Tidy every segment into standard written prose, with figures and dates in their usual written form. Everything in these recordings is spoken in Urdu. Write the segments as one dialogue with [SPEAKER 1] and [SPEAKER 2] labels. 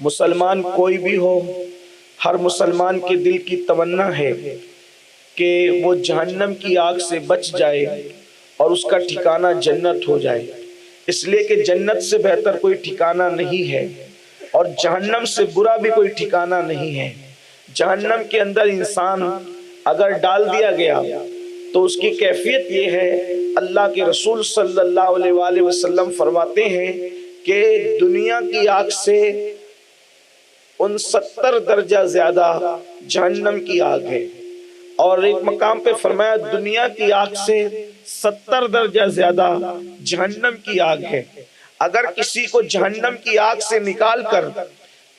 [SPEAKER 1] مسلمان کوئی بھی ہو، ہر مسلمان کے دل کی تمنا ہے کہ وہ جہنم کی آگ سے بچ جائے اور اس کا ٹھکانہ جنت ہو جائے، اس لیے کہ جنت سے بہتر کوئی ٹھکانہ نہیں ہے اور جہنم سے برا بھی کوئی ٹھکانہ نہیں ہے۔ جہنم کے اندر انسان اگر ڈال دیا گیا تو اس کی کیفیت یہ ہے، اللہ کے رسول صلی اللہ علیہ وآلہ وسلم فرماتے ہیں کہ دنیا کی آگ سے 69 درجہ زیادہ جہنم کی آگ ہے، اور ایک مقام پہ فرمایا دنیا کی آگ سے 70 درجہ زیادہ جہنم کی آگ ہے۔ اگر کسی کو جہنم کی آگ سے نکال کر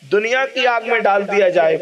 [SPEAKER 1] دنیا کی آگ میں ڈال دیا جائے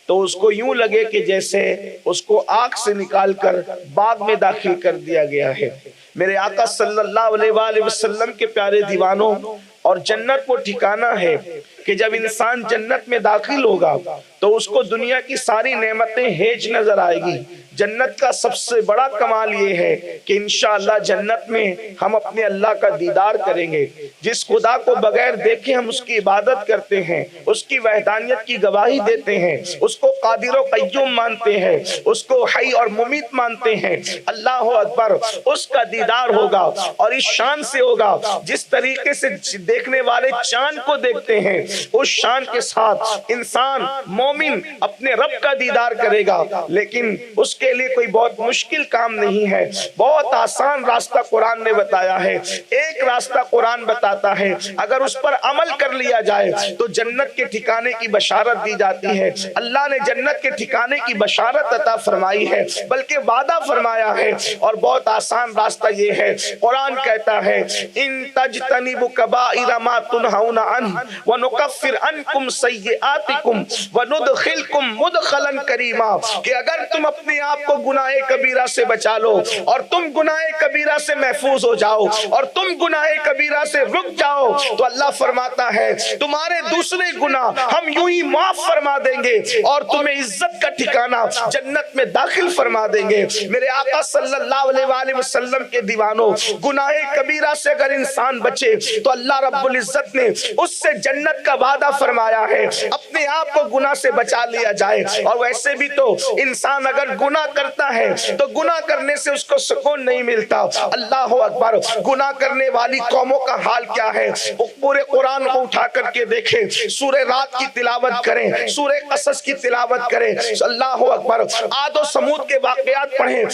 [SPEAKER 1] تو اس کو یوں لگے کہ جیسے اس کو آگ سے نکال کر باغ میں داخل کر دیا گیا ہے۔ میرے آقا صلی اللہ علیہ وآلہ وسلم کے پیارے دیوانوں، اور جنت وہ ٹھکانہ ہے کہ جب انسان جنت میں داخل ہوگا تو اس کو دنیا کی ساری نعمتیں ہیج نظر آئے گی۔ جنت کا سب سے بڑا کمال یہ ہے کہ انشاءاللہ جنت میں ہم اپنے اللہ کا دیدار کریں گے۔ جس خدا کو بغیر دیکھے ہم اس کی عبادت کرتے ہیں، اس کی وحدانیت کی گواہی دیتے ہیں، اس کو قادر و قیوم مانتے ہیں، اس کو حی اور ممیت مانتے ہیں، اللہ اکبر، اس کا دیدار ہوگا اور اس شان سے ہوگا جس طریقے سے دیکھنے والے چاند کو دیکھتے ہیں، اس شان کے ساتھ انسان مومن اپنے رب کا دیدار کرے گا۔ لیکن اس کے لیے کوئی بہت مشکل کام نہیں ہے، بہت آسان راستہ قرآن نے بتایا ہے۔ ایک راستہ قرآن بتاتا ہے، اگر اس پر عمل کر لیا جائے تو جنت کے ٹھکانے کی بشارت دی جاتی ہے۔ اللہ نے جنت کے ٹھکانے کی بشارت عطا فرمائی ہے، بلکہ وعدہ فرمایا ہے، اور بہت آسان راستہ یہ ہے۔ قرآن کہتا ہے ان تجتنبوا کبائر ما تنہون عنہ ونکفر عنکم سیئاتکم وندخلکم مدخلا کریما، کہ اگر تم اپنے آپ کو گناہ کبیرہ سے بچا لو اور تم گناہ کبیرہ سے محفوظ ہو جاؤ اور تم گناہ کبیرہ سے رک جاؤ تو اللہ فرماتا ہے تمہارے دوسرے گناہ ہم یوں ہی معاف فرما دیں گے اور تمہیں عزت کا ٹھکانہ جنت میں داخل فرما دیں گے۔ میرے آقا صلی اللہ علیہ وآلہ وسلم کے دیوانوں، گناہ کبیرہ سے اگر انسان بچے تو اللہ رب العزت نے اس سے جنت کا وعدہ فرمایا ہے۔ اپنے آپ کو گناہ سے بچا لیا جائے، اور ویسے بھی تو انسان اگر گناہ کرتا ہے تو گناہ کرنے سے اس کو سکون نہیں ملتا۔ اللہ اکبر، گناہ کرنے والی قوموں کا حال کیا ہے؟ پورے قرآن کو اٹھا کر کے دیکھیں، سورہ رات کی تلاوت کریں، سورہ قصص کی تلاوت کریں، اللہ اکبر، عاد و سمود کے واقعات پڑھیں،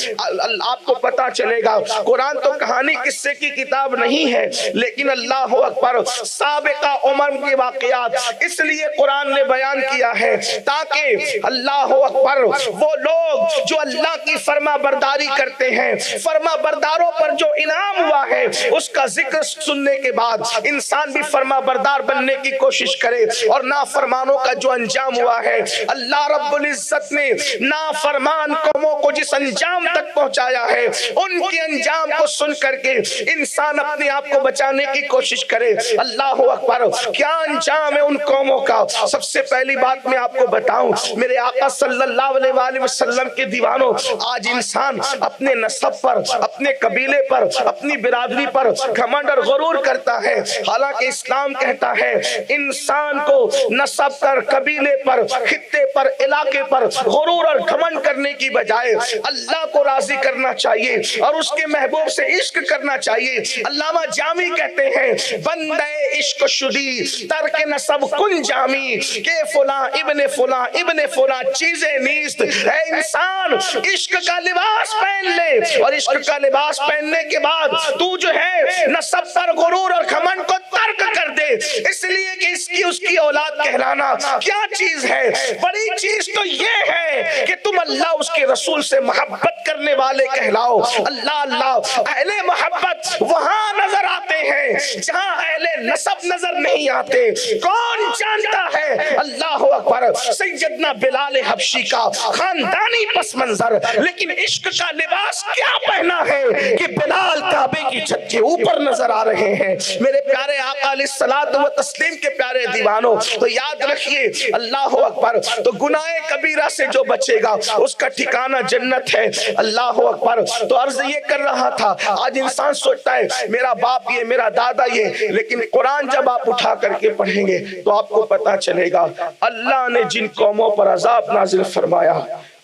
[SPEAKER 1] آپ کو پتا چلے گا قرآن تو کہانی قصے کی کتاب نہیں ہے، لیکن اللہ اکبر سابقہ عمر کے واقعات اس لیے قرآن نے بیان کیا ہے تاکہ اللہ اکبر وہ لوگ جو اللہ کی فرما برداری کرتے ہیں، فرما برداروں پر جو انعام ہوا ہے اس کا ذکر سننے کے بعد انسان بھی فرما بردار بننے کی کوشش کرے، اور نافرمانوں کا جو انجام ہوا ہے، اللہ رب العزت نے نافرمان قوموں کو جس انجام تک پہنچایا ہے ان کے انجام کو سن کر کے انسان اپنے آپ کو بچانے کی کوشش کرے۔ اللہ اکبر، کیا انجام ہے ان قوموں کا؟ سب سے پہلی بات میں آپ کو بتاؤں، میرے آقا صلی اللہ علیہ وآلہ وسلم کے دیوانوں، آج انسان اپنے نسب پر، اپنے قبیلے پر، اپنی برادری پر گھمنڈ اور غرور کرتا ہے، حالانکہ اسلام کہتا ہے انسان کو نسب پر، قبیلے پر، خطے پر، علاقے پر غرور اور گھمنڈ کرنے کی بجائے اللہ کو راضی کرنا چاہیے اور اس کے محبوب سے عشق کرنا چاہیے۔ علامہ جامی کہتے ہیں بندے عشق شدی ترک نسب کن جامی، کہ فلاں ابن فلاں ابن فلاں چیزیں نیست۔ اے انسان، عشق کا لباس پہن لے، اور عشق کا لباس پہننے کے بعد تو جو ہے نسب پر غرور اور گھمنڈ کو ترک کر دے، اس لیے کہ اس کی اولاد کہلانا کیا چیز ہے؟ بڑی چیز تو یہ ہے کہ تم اللہ اس کے رسول سے محبت کرنے والے کہلاؤ۔ اللہ اللہ، اہل محبت وہاں نظر آتے ہیں جہاں اہل نسب نظر نہیں آتے۔ کون جانتا ہے اللہ اکبر سیدنا بلال حبشی کا خاندانی پس منظر، لیکن عشق کا لباس کیا پہنا ہے کہ بلال کعبے کی چھت کے اوپر نظر آ رہے ہیں۔ میرے پیارے میرے آقا علیہ الصلوۃ و تسلیم کے پیارے دیوانوں، تو یاد رکھیے اللہ اکبر، تو گناہ کبیرہ سے جو بچے گا اس کا ٹھکانہ جنت ہے۔ اللہ اکبر۔ تو عرض یہ کر رہا تھا، آج انسان سوچتا ہے میرا باپ یہ، میرا دادا یہ، لیکن قرآن جب آپ اٹھا کر کے پڑھیں گے تو آپ کو پتا چلے گا اللہ نے جن قوموں پر عذاب نازل فرمایا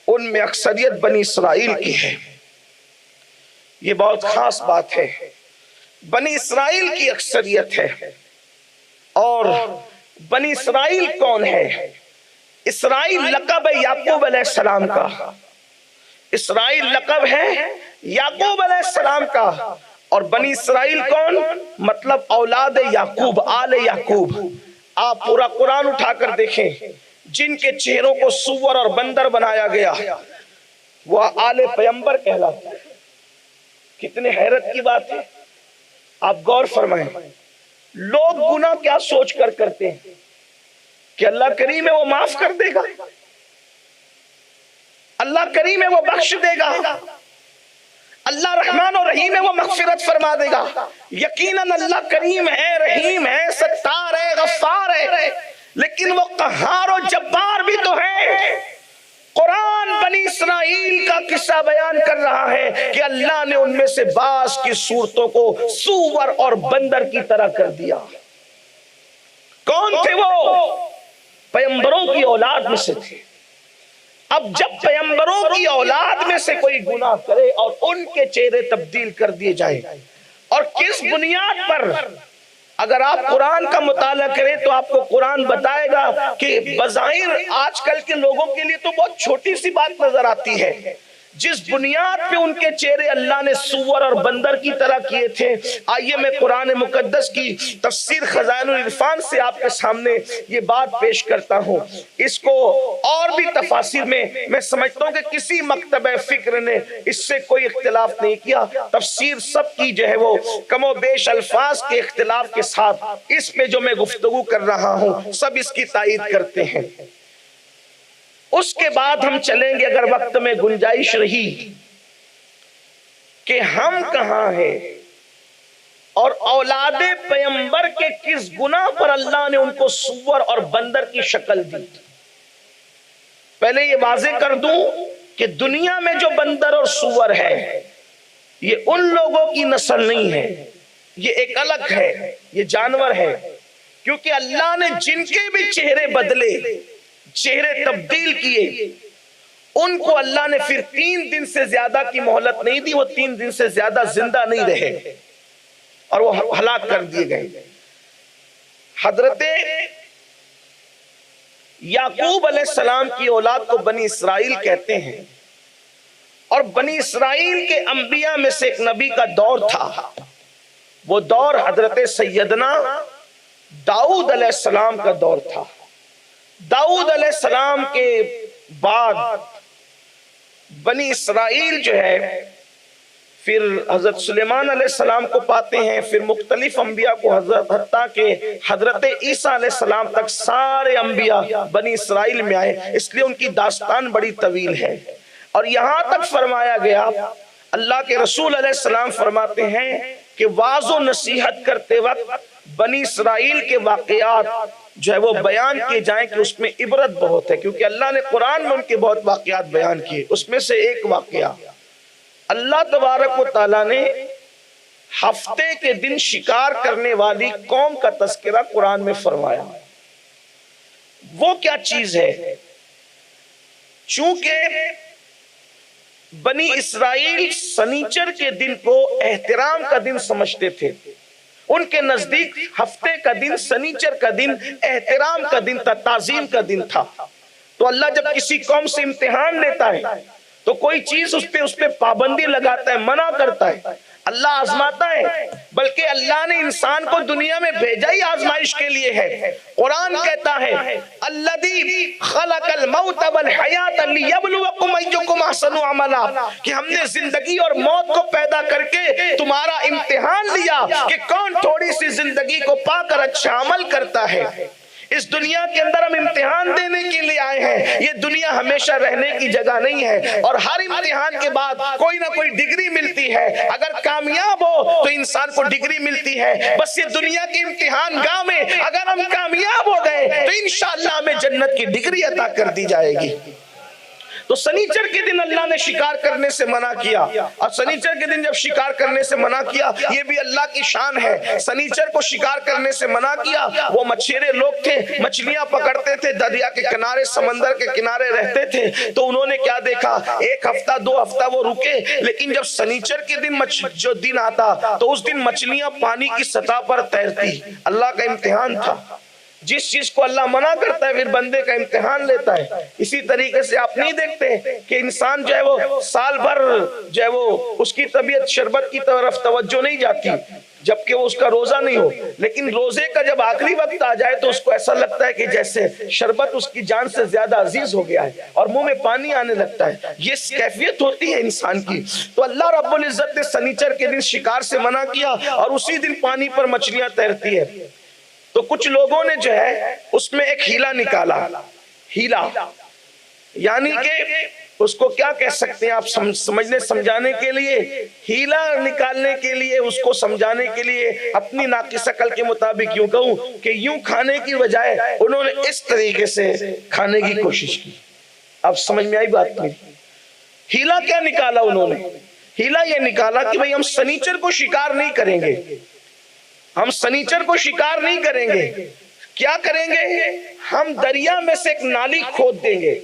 [SPEAKER 1] ان میں اکثریت بنی اسرائیل کی ہے۔ یہ بہت خاص بات ہے، بنی اسرائیل کی اکثریت ہے۔ اور بنی اسرائیل کون ہے؟ اسرائیل لقب ہے یعقوب علیہ السلام کا، اسرائیل لقب ہے یعقوب علیہ السلام کا۔ اور بنی اسرائیل کون؟ مطلب اولاد یعقوب، آل یعقوب۔ آپ پورا قرآن اٹھا کر دیکھیں، جن کے چہروں کو سور اور بندر بنایا گیا وہ آل پیغمبر کہلاتے ہیں۔ کتنے حیرت کی بات ہے، آپ غور فرمائیں۔ لوگ گناہ کیا سوچ کر کرتے ہیں کہ اللہ کریم ہے وہ معاف کر دے گا، اللہ کریم ہے وہ بخش دے گا، اللہ رحمان و رحیم ہے وہ مغفرت فرما دے گا۔ یقیناً اللہ کریم ہے، رحیم ہے، ستار ہے، غفار ہے، لیکن وہ قہار و جبار بھی تو ہے۔ قرآن بنی اسرائیل کا قصہ بیان کر رہا ہے کہ اللہ نے ان میں سے بعض کی صورتوں کو سور اور بندر کی طرح کر دیا۔ کون تھے وہ؟ پیغمبروں کی اولاد میں سے تھے۔ اب جب پیغمبروں کی اولاد میں سے کوئی گناہ کرے اور ان کے چہرے تبدیل کر دیے جائیں، اور کس بنیاد پر؟ اگر آپ قرآن کا مطالعہ کریں تو آپ کو قرآن بتائے گا کہ بظاہر آج کل کے لوگوں کے لیے تو بہت چھوٹی سی بات نظر آتی ہے، جس بنیاد پہ ان کے چہرے اللہ نے سور اور بندر کی طرح کیے تھے۔ آئیے میں قرآن مقدس کی تفسیر خزائن العرفان سے آپ کے سامنے یہ بات پیش کرتا ہوں۔ اس کو اور بھی تفاسیر میں سمجھتا ہوں کہ کسی مکتبہ فکر نے اس سے کوئی اختلاف نہیں کیا۔ تفسیر سب کی جو ہے وہ کم و بیش الفاظ کے اختلاف کے ساتھ اس پہ جو میں گفتگو کر رہا ہوں سب اس کی تائید کرتے ہیں۔ اس کے بعد ہم چلیں گے، اگر وقت میں گنجائش رہی، کہ ہم کہاں ہیں اور اولاد پیغمبر کے کس گناہ پر اللہ نے ان کو سور اور بندر کی شکل دی۔ پہلے یہ واضح کر دوں کہ دنیا میں جو بندر اور سور ہے یہ ان لوگوں کی نسل نہیں ہے، یہ ایک الگ ہے، یہ جانور ہے۔ کیونکہ اللہ نے جن کے بھی چہرے بدلے، چہرے تبدیل کیے، ان کو اللہ نے پھر 3 دن سے زیادہ کی مہلت نہیں دی، وہ 3 دن سے زیادہ زندہ نہیں رہے اور وہ ہلاک کر دیے گئے۔ حضرت یعقوب علیہ السلام کی اولاد کو بنی اسرائیل کہتے ہیں، اور بنی اسرائیل کے انبیاء میں سے ایک نبی کا دور تھا، وہ دور حضرت سیدنا داؤد علیہ السلام کا دور تھا۔ داؤد علیہ السلام کے بعد بنی اسرائیل جو ہے پھر حضرت سلیمان علیہ السلام کو پاتے ہیں، پھر مختلف انبیاء کو، حتیٰ کہ حضرت عیسیٰ علیہ السلام تک سارے انبیاء بنی اسرائیل میں آئے، اس لیے ان کی داستان بڑی طویل ہے۔ اور یہاں تک فرمایا گیا، اللہ کے رسول علیہ السلام فرماتے ہیں کہ واعظ و نصیحت کرتے وقت بنی اسرائیل کے واقعات جو ہے وہ بیان کیے جائیں کہ اس میں عبرت بہت ہے، کیونکہ اللہ نے قرآن میں ان کے بہت واقعات بیان کیے۔ اس میں سے ایک واقعہ، اللہ تبارک و تعالیٰ نے ہفتے کے دن شکار کرنے والی قوم کا تذکرہ قرآن میں فرمایا۔ وہ کیا چیز ہے؟ چونکہ بنی اسرائیل سنیچر کے دن کو احترام کا دن سمجھتے تھے، ان کے نزدیک ہفتے کا دن، سنیچر کا دن احترام کا دن تھا، تعظیم کا دن تھا۔ تو اللہ جب کسی قوم سے امتحان لیتا ہے تو کوئی چیز اس پہ پابندی لگاتا ہے، منع کرتا ہے، اللہ آزماتا ہے۔ بلکہ اللہ نے انسان کو دنیا میں بھیجا ہی آزمائش کے لیے ہے۔ قرآن کہتا ہے الذی خلق الموت والحیات لیبلوکم ایکم احسن عملا، کہ ہم نے زندگی اور موت کو پیدا کر کے تمہارا امتحان لیا کہ کون تھوڑی سی زندگی کو پا کر اچھا عمل کرتا ہے۔ اس دنیا کے اندر ہم امتحان دینے کے لیے آئے ہیں. یہ دنیا ہمیشہ رہنے کی جگہ نہیں ہے اور ہر امتحان کے بعد کوئی نہ کوئی ڈگری ملتی ہے. اگر کامیاب ہو تو انسان کو ڈگری ملتی ہے. بس یہ دنیا کے امتحان گاہ میں اگر ہم کامیاب ہو گئے تو انشاءاللہ ہمیں جنت کی ڈگری عطا کر دی جائے گی. تو سنیچر کے دن اللہ نے شکار کرنے سے منع کیا. اور سنیچر کے دن جب شکار کرنے سے منع کیا، یہ بھی اللہ کی شان ہے. سنیچر کو شکار کرنے سے منع کیا. وہ مچھیرے لوگ تھے، مچھلیاں پکڑتے تھے، دریا کے کنارے، سمندر کے کنارے رہتے تھے. تو انہوں نے کیا دیکھا، ایک ہفتہ 2 ہفتہ وہ رکے، لیکن جب سنیچر کے دن جو دن آتا تو اس دن مچھلیاں پانی کی سطح پر تیرتی. اللہ کا امتحان تھا. جس چیز کو اللہ منع کرتا ہے پھر بندے کا امتحان لیتا ہے. اسی طریقے سے آپ نہیں دیکھتے کہ انسان جو ہے وہ سال بھر جو ہے وہ اس کی طبیعت شربت کی طرف توجہ نہیں جاتی جبکہ وہ اس کا روزہ نہیں ہو، لیکن روزے کا جب آخری وقت آ جائے تو اس کو ایسا لگتا ہے کہ جیسے شربت اس کی جان سے زیادہ عزیز ہو گیا ہے اور منہ میں پانی آنے لگتا ہے. یہ کیفیت ہوتی ہے انسان کی. تو اللہ رب العزت نے سنیچر کے دن شکار سے منع کیا اور اسی دن پانی پر مچھلیاں تیرتی ہے. تو کچھ لوگوں نے جو ہے اس میں ایک ہیلا نکالا. ہیلا یعنی کہ اس کو کیا کہہ سکتے ہیں آپ سمجھنے سمجھانے کے لیے، ہیلا نکالنے کے لیے، اس کو سمجھانے کے لیے اپنی ناقص عقل کے مطابق یوں کہوں کہ یوں کھانے کی بجائے انہوں نے اس طریقے سے کھانے کی کوشش کی. اب سمجھ میں آئی بات نہیں؟ ہیلا کیا نکالا انہوں نے؟ ہیلا یہ نکالا کہ بھئی ہم سنیچر کو شکار نہیں کریں گے. ہم سنیچر کو شکار نہیں کریں گے. کیا کریں گے؟ ہم دریا میں سے ایک نالی کھود دیں گے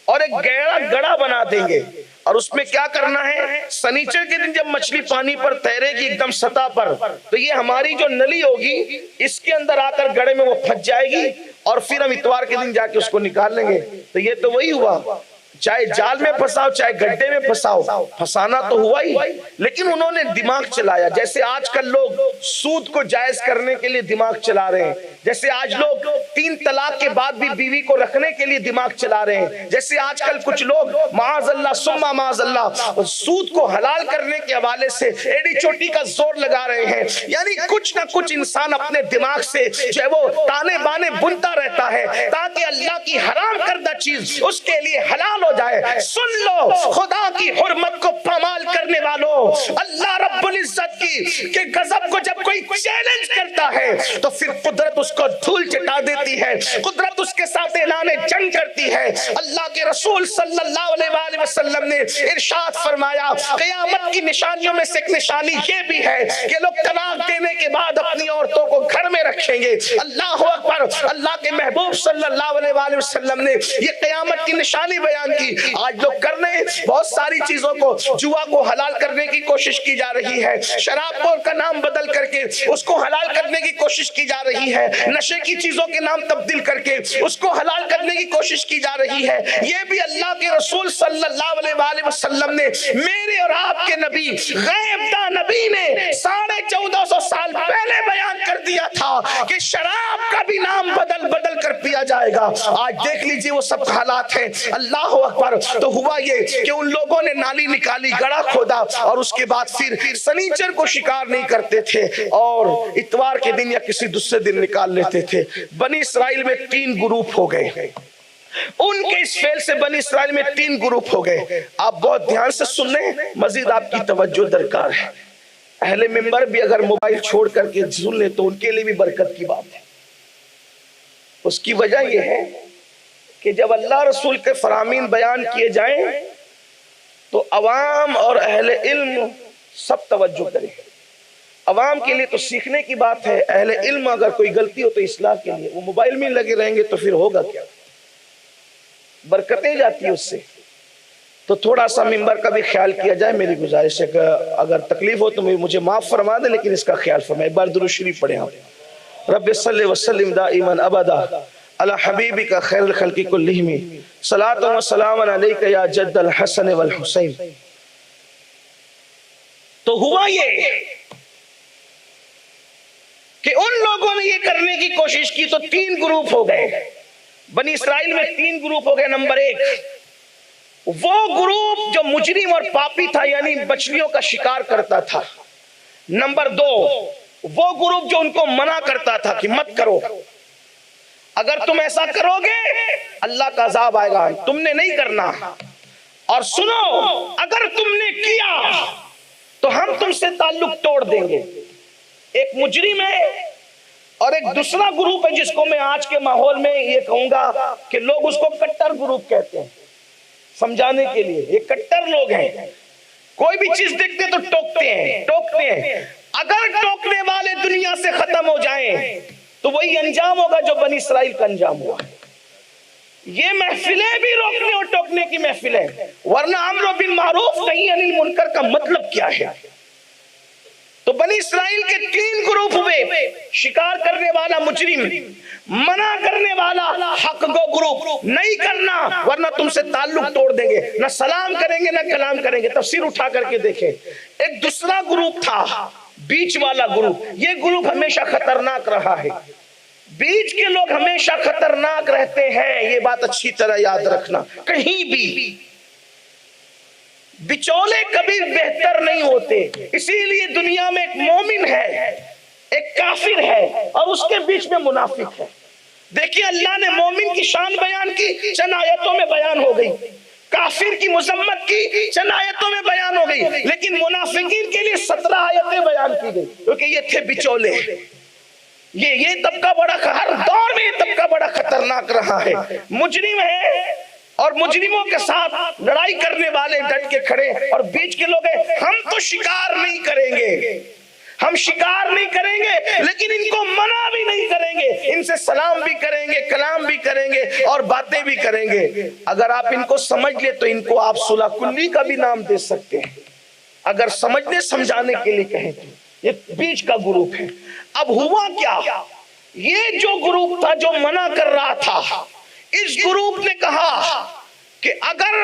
[SPEAKER 1] اور ایک گہرا گڑھا بنا دیں گے اور اس میں کیا کرنا ہے، سنیچر کے دن جب مچھلی پانی پر تیرے گی ایک دم سطح پر تو یہ ہماری جو نلی ہوگی اس کے اندر آ کر گڑھے میں وہ پھنس جائے گی اور پھر ہم اتوار کے دن جا کے اس کو نکال لیں گے. تو یہ تو وہی ہوا، چاہے جال میں پھنساؤ چاہے گڈھے میں پھنساؤ، پھنسانا تو ہوا ہی. لیکن انہوں نے دماغ چلایا. جیسے آج کل لوگ سود کو جائز کرنے کے لیے دماغ چلا رہے ہیں، جیسے آج لوگ 3 طلاق کے بعد بھی بیوی کو رکھنے کے لیے دماغ چلا رہے ہیں، جیسے آج کل کچھ لوگ معاذ اللہ ثم معاذ اللہ سود کو حلال کرنے کے حوالے سے ایڑی چوٹی کا زور لگا رہے ہیں. یعنی کچھ نہ کچھ انسان اپنے دماغ سے جو ہے وہ تانے بانے بنتا رہتا ہے تاکہ اللہ کی حرام کردہ چیز اس کے لیے حلال ہو جائے. سن لو، خدا کی حرمت کو پامال کرنے والوں، اللہ رب العزت کی کہ غضب کو جب کوئی چیلنج کرتا ہے تو پھر قدرت اس کو دھول چٹا دیتی ہے، قدرت اس کے ساتھ اعلان جنگ کرتی ہے. اللہ کے رسول صلی اللہ علیہ وآلہ وسلم نے ارشاد فرمایا قیامت کی نشانیوں میں سے ایک نشانی یہ بھی ہے کہ لوگ طلاق دینے کے بعد اپنی عورتوں کو گھر میں رکھیں گے. اللہ اکبر. اللہ کے محبوب صلی اللہ علیہ وآلہ وسلم نے یہ قیامت کی نشانی بیان کی. آج لوگ کرنے بہت ساری چیزوں کو، جوا کو حلال کرنے کی کوشش کی جا رہی ہے، شراب کا نام بدل کر کے اس کو حلال کرنے کی کوشش کی جا رہی ہے، نشے کی چیزوں کے نام تبدیل کر کے اس کو حلال کرنے کی کوشش کی جا رہی ہے. یہ بھی اللہ کے رسول صلی اللہ علیہ وآلہ وسلم نے، میرے اور آپ کے نبی غیب داں نبی نے 1450 سال پہلے بیان کر دیا تھا کہ شراب کا بھی نام بدل بدل کر پیا جائے گا. آج دیکھ لیجئے وہ سب حالات ہیں. اللہ اکبر. تو ہوا یہ کہ ان لوگوں نے نالی نکالی، گڑھا کھودا اور اس کے بعد پھر سنیچر کو شکار نہیں کرتے تھے اور اتوار کے دن یا کسی دوسرے دن نکال لیتے تھے. بنی اسرائیل میں 3 گروپ ہو گئے. ان کے اس فعل سے بنی اسرائیل میں 3 گروپ ہو گئے. آپ بہت دھیان سے سن لیں، مزید آپ کی توجہ درکار ہے. اہل ممبر بھی اگر موبائل چھوڑ کر کے سن لیں تو ان کے لیے بھی برکت کی بات ہے. اس کی وجہ یہ ہے کہ جب اللہ رسول کے فرامین بیان کیے جائیں تو عوام اور اہل علم سب توجہ کریں. عوام کے لیے تو سیکھنے کی بات ہے، اہل علم اگر کوئی غلطی ہو تو اصلاح کے لیے. وہ موبائل میں لگے رہیں گے تو پھر ہوگا کیا؟ برکتیں جاتی ہیں اس سے. تو تھوڑا سا ممبر کا بھی خیال کیا جائے. میری گزارش ہے کہ اگر تکلیف ہو تو مجھے معاف فرما دیں، لیکن اس کا خیال فرمائیں. ایک بار درود شریف پڑھیں آپ. رب صلی وسلم دائما ابدا علی حبیبک خیر الخلق کلہم صلاۃ و سلام علیک یا جد الحسن والحسین. تو ہوا یہ کہ ان لوگوں نے یہ کرنے کی کوشش کی تو 3 گروپ ہو گئے. بنی اسرائیل میں 3 گروپ ہو گئے. نمبر 1 وہ گروپ جو مجرم اور پاپی تھا، یعنی مچھلیوں کا شکار کرتا تھا. نمبر 2 وہ گروپ جو ان کو منع کرتا تھا کہ مت کرو. اگر تم ایسا کرو گے اللہ کا عذاب آئے گا، تم نے نہیں کرنا۔ اور سنو، اگر تم نے کیا تو ہم تم سے تعلق توڑ دیں گے۔ ایک مجرم ہے اور ایک دوسرا گروپ ہے جس کو میں آج کے ماحول میں یہ کہوں گا کہ لوگ اس کو کٹر گروپ کہتے ہیں۔ سمجھانے کے لیے یہ کٹر لوگ ہیں، کوئی بھی چیز دیکھتے تو ٹوکتے ہیں۔ اگر ٹوکنے والے دنیا سے ختم ہو جائیں تو وہی انجام ہوگا جو بنی اسرائیل کا انجام ہوا۔ یہ محفلیں بھی روکنے اور ٹوکنے کی محفلیں، ورنہ امر بالمعروف نہی عن المنکر کا مطلب کیا ہے؟ تو بنی اسرائیل کے 3 گروپ ہوئے، شکار کرنے والا مجرم، منع کرنے والا حق گو گروپ، نہیں کرنا ورنہ تم سے تعلق توڑ دیں گے، نہ سلام کریں گے نہ کلام کریں گے۔ تفسیر اٹھا کر کے دیکھیں۔ ایک دوسرا گروپ تھا بیچ والا گروپ، یہ گروپ ہمیشہ خطرناک رہا ہے۔ بیچ کے لوگ ہمیشہ خطرناک رہتے ہیں، یہ بات اچھی طرح یاد رکھنا۔ کہیں بھی بچولے کبھی بہتر نہیں ہوتے، اسی لیے دنیا میں ایک مومن ہے، ایک کافر ہے، اور اس کے بیچ میں منافق ہے۔ دیکھیے اللہ نے مومن کی شان بیان کی، چند آیتوں میں بیان ہو گئی، کافر کی مذمت کی، چند آیتوں میں بیان ہو گئی، لیکن منافقین کے لیے 17 آیتیں بیان کی گئی، کیونکہ یہ تھے بچولے۔ یہ طبقہ بڑا، ہر دور میں یہ طبقہ بڑا خطرناک رہا ہے۔ مجرم ہے اور مجرموں کے ساتھ لڑائی کرنے والے ڈٹ کے کھڑے، اور بیچ کے لوگ ہیں ہم تو شکار نہیں کریں گے، ہم شکار نہیں کریں گے، لیکن ان کو منع بھی نہیں کریں گے، ان سے سلام بھی کریں گے، کلام بھی کریں گے اور باتیں بھی کریں گے۔ اگر آپ ان کو سمجھ لیں تو ان کو آپ صلح کلی کا بھی نام دے سکتے ہیں، اگر سمجھنے سمجھانے کے لیے کہیں تو۔ یہ بیچ کا گروپ ہے۔ اب ہوا کیا، یہ جو گروپ تھا جو منع کر رہا تھا، اس گروپ نے کہا کہ اگر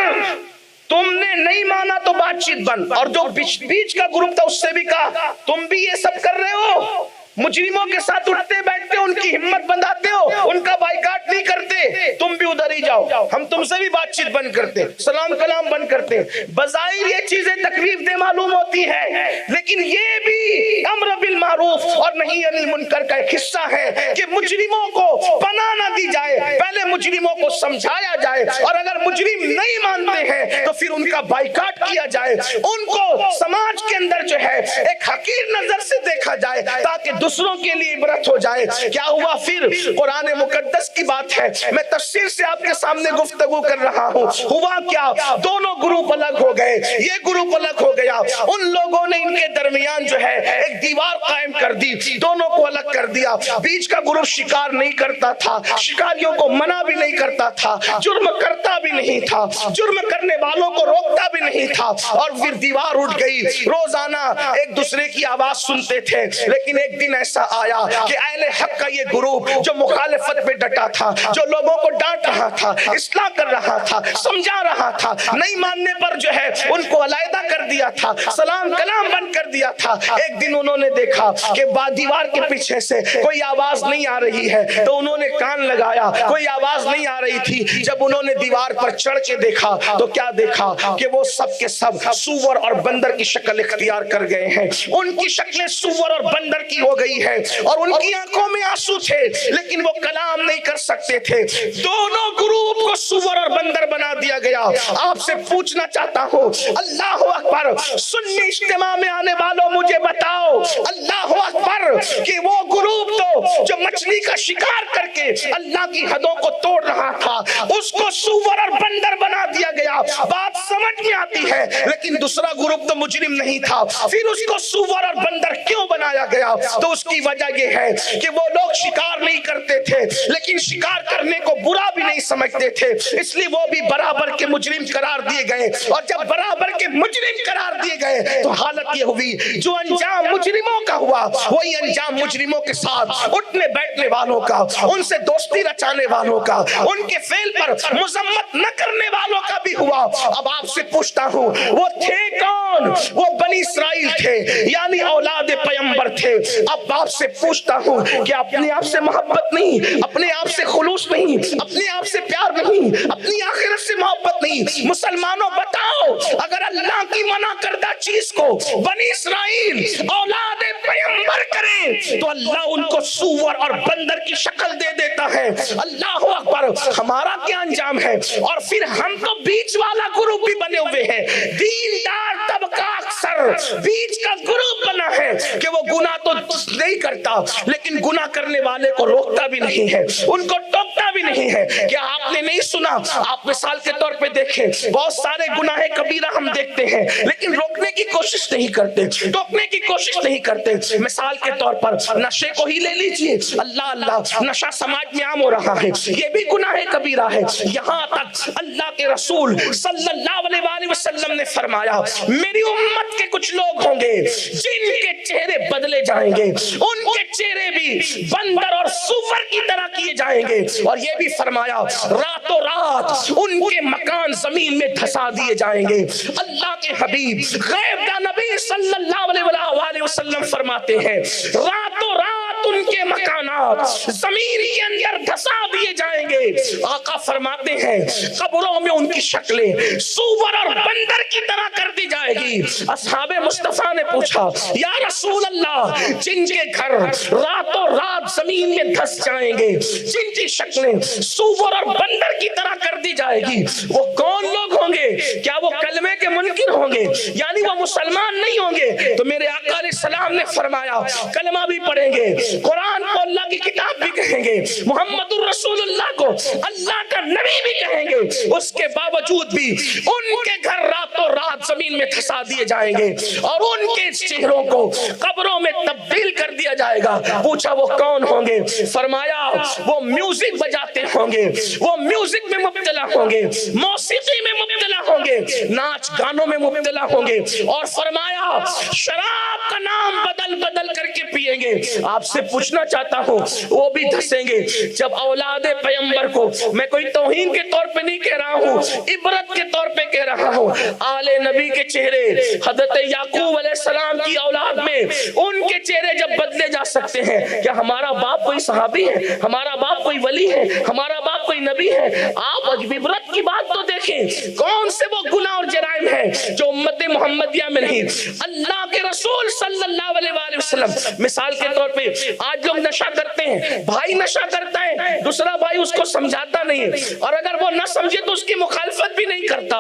[SPEAKER 1] تم نے نہیں مانا تو بات چیت بند، اور جو بیچ کا گروپ تھا اس سے بھی کہا تم بھی یہ سب کر رہے ہو، مجرموں کے ساتھ اٹھتے بیٹھتے ہو، ان کی ہمت بنداتے ہو، ان کا بائیکاٹ نہیں کرتے، تم بھی ادھر ہی جاؤ، ہم تم سے بھی بات چیت بند کرتے، سلام کلام بند کرتے۔ بظاہر یہ چیزیں تکلیف دہ معلوم ہوتی ہے، لیکن یہ بھی امر بالمعروف اور نہی عن المنکر کا ایک حصہ ہے کہ مجرموں کو پناہ نہ دی جائے، پہلے مجرموں کو سمجھایا جائے، اور اگر مجرم نہیں مانتے ہیں تو پھر ان کا بائیکاٹ کیا جائے، ان کو سماج کے اندر جو ہے ایک حقیر نظر سے دیکھا جائے تاکہ دوسروں کے لیے عبرت ہو جائے۔ کیا ہوا پھر؟ قرآن مقدس کی بات ہے، میں تفسیر سے آپ کے سامنے گفتگو کر رہا ہوں۔ ہوا کیا؟ دونوں گروپ الگ ہو گئے، یہ گروپ الگ ہو گیا، ان لوگوں نے ان کے درمیان جو ہے ایک دیوار قائم کر دی، دونوں کو الگ کر دیا۔ بیچ کا گروپ شکار نہیں کرتا تھا، شکاریوں کو منع بھی نہیں کرتا تھا، جرم کرتا بھی نہیں تھا، جرم کرنے والوں کو روکتا بھی نہیں تھا، اور پھر دیوار اٹھ گئی۔ روزانہ ایک دوسرے کی آواز سنتے تھے، لیکن ایک دن ایسا آیا کہ اہل حق کا یہ گروپ جو مخالفت میں ڈٹا تھا، جو لوگوں کو ڈانٹ رہا تھا، اصلاح کر رہا تھا، سمجھا رہا تھا، نہیں ماننے پر جو ہے ان کو علیحدہ کر دیا تھا، سلام کلام بند کر دیا تھا۔ ایک دن انہوں نے دیکھا کہ دیوار کے پیچھے سے کوئی آواز نہیں آ رہی ہے، تو انہوں نے کان لگایا، کوئی آواز نہیں آ رہی تھی۔ جب انہوں نے دیوار پر چڑھ کے دیکھا تو کیا دیکھا کہ وہ سب کے سب سور اور بندر کی شکل اختیار کر گئے ہیں، ان کی شکلیں سور اور بندر کی ہو گئی ہے، اور ان کی آنکھوں میں آنسو تھے لیکن وہ کلام نہیں کر سکتے تھے۔ دونوں گروپ کو سور اور بندر بنا دیا گیا۔ آپ سے پوچھنا چاہتا ہوں، اللہ اکبر، سنی اجتماع میں آنے والوں مجھے بتاؤ، اللہ اکبر، کہ وہ گروپ تو جو مچھلی کا شکار کر کے اللہ کی حدوں کو توڑ رہا تھا، اس کو سور اور بندر بنا دیا گیا۔ بات سمجھ میں آتی ہے، لیکن دوسرا گروپ تو مجرم نہیں تھا، پھر اس کو سور اور بندر کیوں بنایا گیا؟ تو اس کی وجہ یہ ہے کہ وہ لوگ شکار نہیں کرتے تھے، لیکن شکار کرنے کو برا بھی نہیں سمجھتے تھے، اس لیے وہ بھی برابر کے مجرم قرار دیے گئے، اور جب برابر کے مجرم قرار دیے گئے تو حالت یہ ہوئی جو انجام مجرموں کا ہوا وہی انجام مجرموں کے ساتھ اٹھنے بیٹھنے والوں کا، ان سے دوستی رچانے والوں کا، ان کے فعل پر مذمت نہ کرنے والوں کا بھی ہوا۔ اب آپ سے پوچھتا ہوں، وہ تھے کون؟ وہ بنی اسرائیل تھے، یعنی اولاد پیغمبر تھے۔ اب آپ سے پوچھتا ہوں کہ اپنے آپ سے محبت نہیں، اپنے آپ سے خلوص نہیں، اپنے آپ سے پیار نہیں، اپنی آخرت سے محبت نہیں، مسلمانوں بتاؤ، اگر اللہ کی منع کردہ چیز کو بنی اسرائیل اولاد پیغمبر کرے مارے تو اللہ ان کو سور اور بندر کی شکل دے دیتا ہے. اللہ اکبر. ہمارا کیا انجام ہے؟ اور پھر ہم تو بیچ والا گروپ بھی بنے ہوئے ہیں. دیندار طبقہ اکثر بیچ کا گروپ بنا ہے کہ وہ گناہ تو نہیں کرتا لیکن گناہ کرنے والے کو روکتا بھی نہیں ہے, ان کو ٹوکتا بھی نہیں ہے. کیا آپ نے نہیں سنا؟ آپ مثال کے طور پہ دیکھیں, بہت سارے گناہ کبیرہ ہم دیکھتے ہیں لیکن روکنے کی کوشش نہیں کرتے, ٹوکنے کی کوشش نہیں کرتے. مثال کے طور پر نشے کو ہی لے لیجئے. اللہ اللہ, نشہ سماج میں عام ہو رہا ہے, یہ بھی گناہ کبیرہ ہے. یہاں تک اللہ کے رسول صلی اللہ علیہ وآلہ وسلم نے فرمایا میری امت کے کچھ لوگ ہوں گے جن کے چہرے بدلے جائیں گے, ان کے چہرے بھی بندر اور سور کی طرح کیے جائیں گے. اور یہ بھی فرمایا راتوں رات ان کے مکان زمین میں دھسا دیے جائیں گے. اللہ کے حبیب غیب کا نبی صلی اللہ علیہ وآلہ وسلم فرماتے ہیں راتوں رات ان کے مکانات زمین کے اندر دھسا دیے جائیں گے. آقا فرماتے ہیں قبروں میں ان کی شکلیں سور اور بندر کی طرح کر دی جائے گی. اصحاب مصطفیٰ نے پوچھا یا رسول اللہ, جن کے گھر راتوں رات زمین میں دھس جائیں گے, جن کی شکلیں سور اور بندر کی طرح کر دی جائے گی, وہ کون لوگ ہوں گے؟ کیا وہ کلمے کے منکر ہوں گے, یعنی وہ مسلمان نہیں ہوں گے؟ تو میرے آقا علیہ السلام نے فرمایا کلمہ بھی پڑھیں گے, قرآن کو اللہ کی کتاب بھی کہیں گے, محمد الرسول اللہ کو اللہ کا نبی بھی کہیں گے, اس کے باوجود بھی ان کے گھر راتوں رات زمین میں دھسا دیے جائیں گے اور ان کے چہروں کو قبروں میں تبدیل کر دیا جائے گا. پوچھا وہ کون ہوں گے؟ فرمایا وہ میوزک بجاتے ہوں گے, وہ میوزک میں مبتلا ہوں گے, موسیقی میں مبتلا ہوں گے, ناچ گانوں میں مبتلا ہوں گے, اور فرمایا شراب کا نام بدل بدل کر کے پیئیں گے. آپ سے پوچھنا چاہتا ہوں وہ بھی دھسیں گے. جب اولاد پیغمبر کو, میں کوئی توہین کے طور پہ نہیں کہہ رہا ہوں, عبرت کے طور پہ کہہ رہا ہوں, آل نبی کے چہرے حضرت یعقوب علیہ السلام کی اولاد میں ان کے چہرے جب بدلے جا سکتے ہیں, کیا ہمارا باپ کوئی صحابی ہے, ہمارا باپ کوئی ولی ہے, ہمارا باپ کوئی نبی ہے؟ آپ عبرت کی بات تو دیکھیں, کون سے وہ گناہ اور جرائم ہیں جو امت محمدیہ میں نہیں. اللہ کے رسول صلی اللہ علیہ وآلہ وسلم مثال کے طور پہ آج لوگ نشہ کرتے ہیں, بھائی نشہ کرتا ہے, دوسرا بھائی اس کو سمجھاتا نہیں ہے, اور اگر وہ نہ سمجھے تو اس کی مخالفت بھی نہیں کرتا.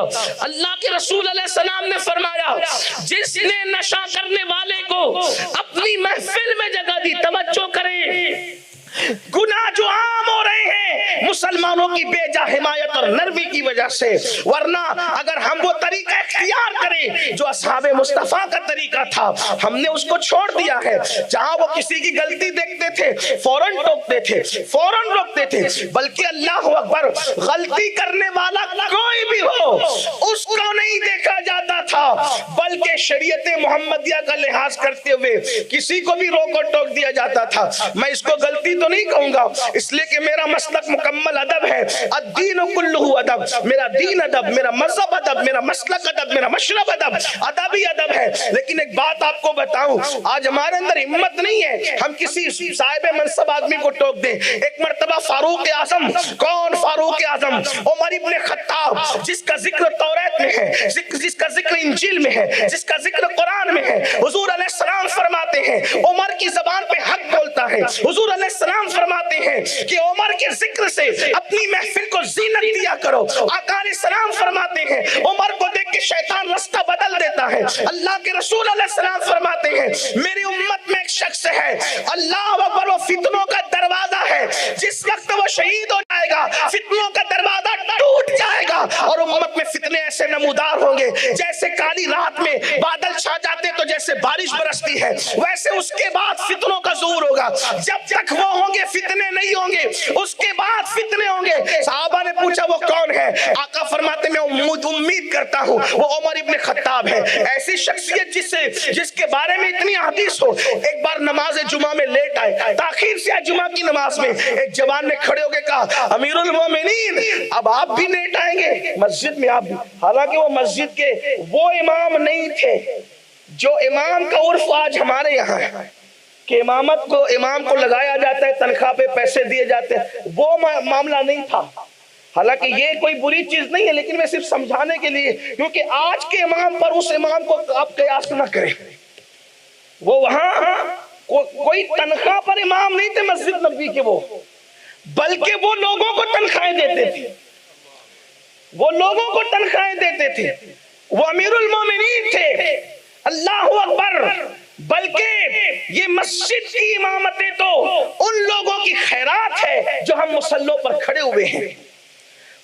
[SPEAKER 1] اللہ کے رسول علیہ السلام نے فرمایا جس نے نشہ کرنے والے کو اپنی محفل میں جگہ دی, توجہ کریں, گناہ جو عام ہو رہے ہیں مسلمانوں کی بے جا حمایت اور نرمی کی وجہ سے, ورنہ اگر ہم وہ طریقہ اختیار کریں جو اصحاب مصطفیٰ کا طریقہ تھا, ہم نے اس کو چھوڑ دیا ہے. جہاں وہ کسی کی غلطی دیکھتے تھے فوراً ٹوکتے تھے, فوراً روکتے تھے, بلکہ اللہ اکبر غلطی کرنے والا کوئی بھی ہو اس کو نہیں دیکھا جاتا تھا, بلکہ شریعت محمدیہ کا لحاظ کرتے ہوئے کسی کو بھی روک اور ٹوک دیا جاتا تھا. میں اس کو غلطی تو نہیں کہوں گا اس لیے کہ میرا مسلک مکمل ادب ہے, الدین کلہ ادب, میرا دین ادب, میرا مذہب ادب, میرا مسلک ادب, میرا مشرب ادب, ادب ہی ادب ہے. لیکن ایک بات آپ کو بتاؤں, آج ہمارے اندر ہمت نہیں ہے ہم کسی صاحب منصب آدمی کو ٹوک دیں. ایک مرتبہ فاروق اعظم, کون فاروق اعظم؟ عمر ابن خطاب, جس کا ذکر توریت میں ہے, جس کا ذکر انجیل میں ہے, جس کا ذکر قرآن میں ہے. حضور علیہ السلام فرماتے ہیں عمر کی زبان پہ حق بولتا ہے. حضور علیہ السلام فرماتے ہیں کہ عمر کے ذکر سے اپنی محفل کو زینت دیا کرو. آقا علیہ السلام فرماتے ہیں عمر کو دیکھ کے شیطان رستہ بدل دیتا ہے. اللہ کے رسول علیہ السلام فرماتے ہیں میری امت میں ایک شخص ہے, اللہ اکبر, وہ فتنوں کا دروازہ ہے, جس وقت وہ شہید ہو جائے گا فتنوں کا دروازہ ٹوٹ جائے گا, اور امت میں فتنے ایسے نمودار ہوں گے جیسے کالی رات میں بادل چھا جاتے تو جیسے بارش برستی ہے, ویسے اس کے بعد فتنوں کا ظہور ہوگا. جب تک وہ ہوں گے فتنے نہیں ہوں گے, اس کے بعد فتنے ہوں گے. صحابہ نے پوچھا وہ کون ہے؟ آقا فرماتے میں امید کرتا ہوں وہ عمر ابن خطاب ہے. ایسی شخصیت جس کے بارے میں اتنی حدیث ہو. ایک بار نماز جمعہ میں لیٹ آئے, تاخیر سے جمعہ کی نماز میں, ایک جوان نے کھڑے ہو کے کہا امیر المومنین اب آپ بھی لیٹ آئیں گے مسجد میں. آپ بھی, حالانکہ وہ مسجد کے وہ امام نہیں تھے جو امام کا عرف آج ہمارے یہاں ہے کہ امام کو لگایا جاتا ہے, تنخواہ پہ پیسے دیے جاتے ہیں, وہ معاملہ نہیں تھا. حالانکہ یہ کوئی بری چیز نہیں ہے, لیکن میں صرف سمجھانے کے لیے, کیونکہ آج کے امام پر اس امام کو آپ قیاس نہ کریں. وہ وہاں کوئی تنخواہ پر امام نہیں تھے مسجد نبوی کے، وہ بلکہ وہ لوگوں کو تنخواہیں دیتے تھے، وہ لوگوں کو تنخواہیں دیتے تھے، وہ امیر المومنین تھے۔ اللہ اکبر! بلکہ یہ مسجد کی امامتیں تو ان لوگوں کی خیرات ہے جو ہم مصلوں پر کھڑے ہوئے ہیں۔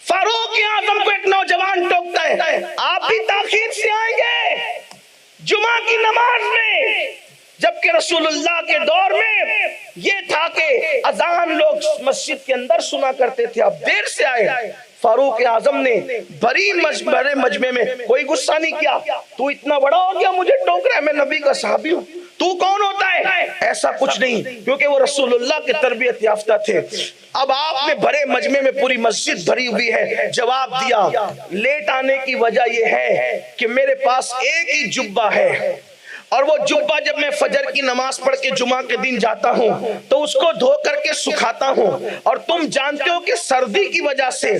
[SPEAKER 1] فاروق اعظم کو ایک نوجوان ٹوکتا ہے، آپ بھی تاخیر سے آئیں گے جمعہ کی نماز میں، جبکہ رسول اللہ کے دور میں یہ تھا کہ اذان لوگ مسجد کے اندر سنا کرتے تھے، اب دیر سے آئے۔ فاروق اعظم نے بڑے مجمع میں کوئی غصہ نہیں کیا، تو اتنا بڑا ہو گیا مجھے ٹوک رہا ہے، میں نبی کا صحابی ہوں، تو کون ہوتا ہے؟ ایسا کچھ نہیں، کیونکہ وہ رسول اللہ کے تربیت یافتہ تھے۔ اب آپ نے بڑے مجمع میں پوری مسجد بھری ہوئی ہے، جواب دیا لیٹ آنے کی وجہ یہ ہے کہ میرے پاس ایک ہی جبہ ہے، اور وہ جبہ جب میں فجر کی نماز پڑھ کے جمعہ کے دن جاتا ہوں تو اس کو دھو کر کے سکھاتا ہوں، اور تم جانتے ہو کہ سردی کی وجہ سے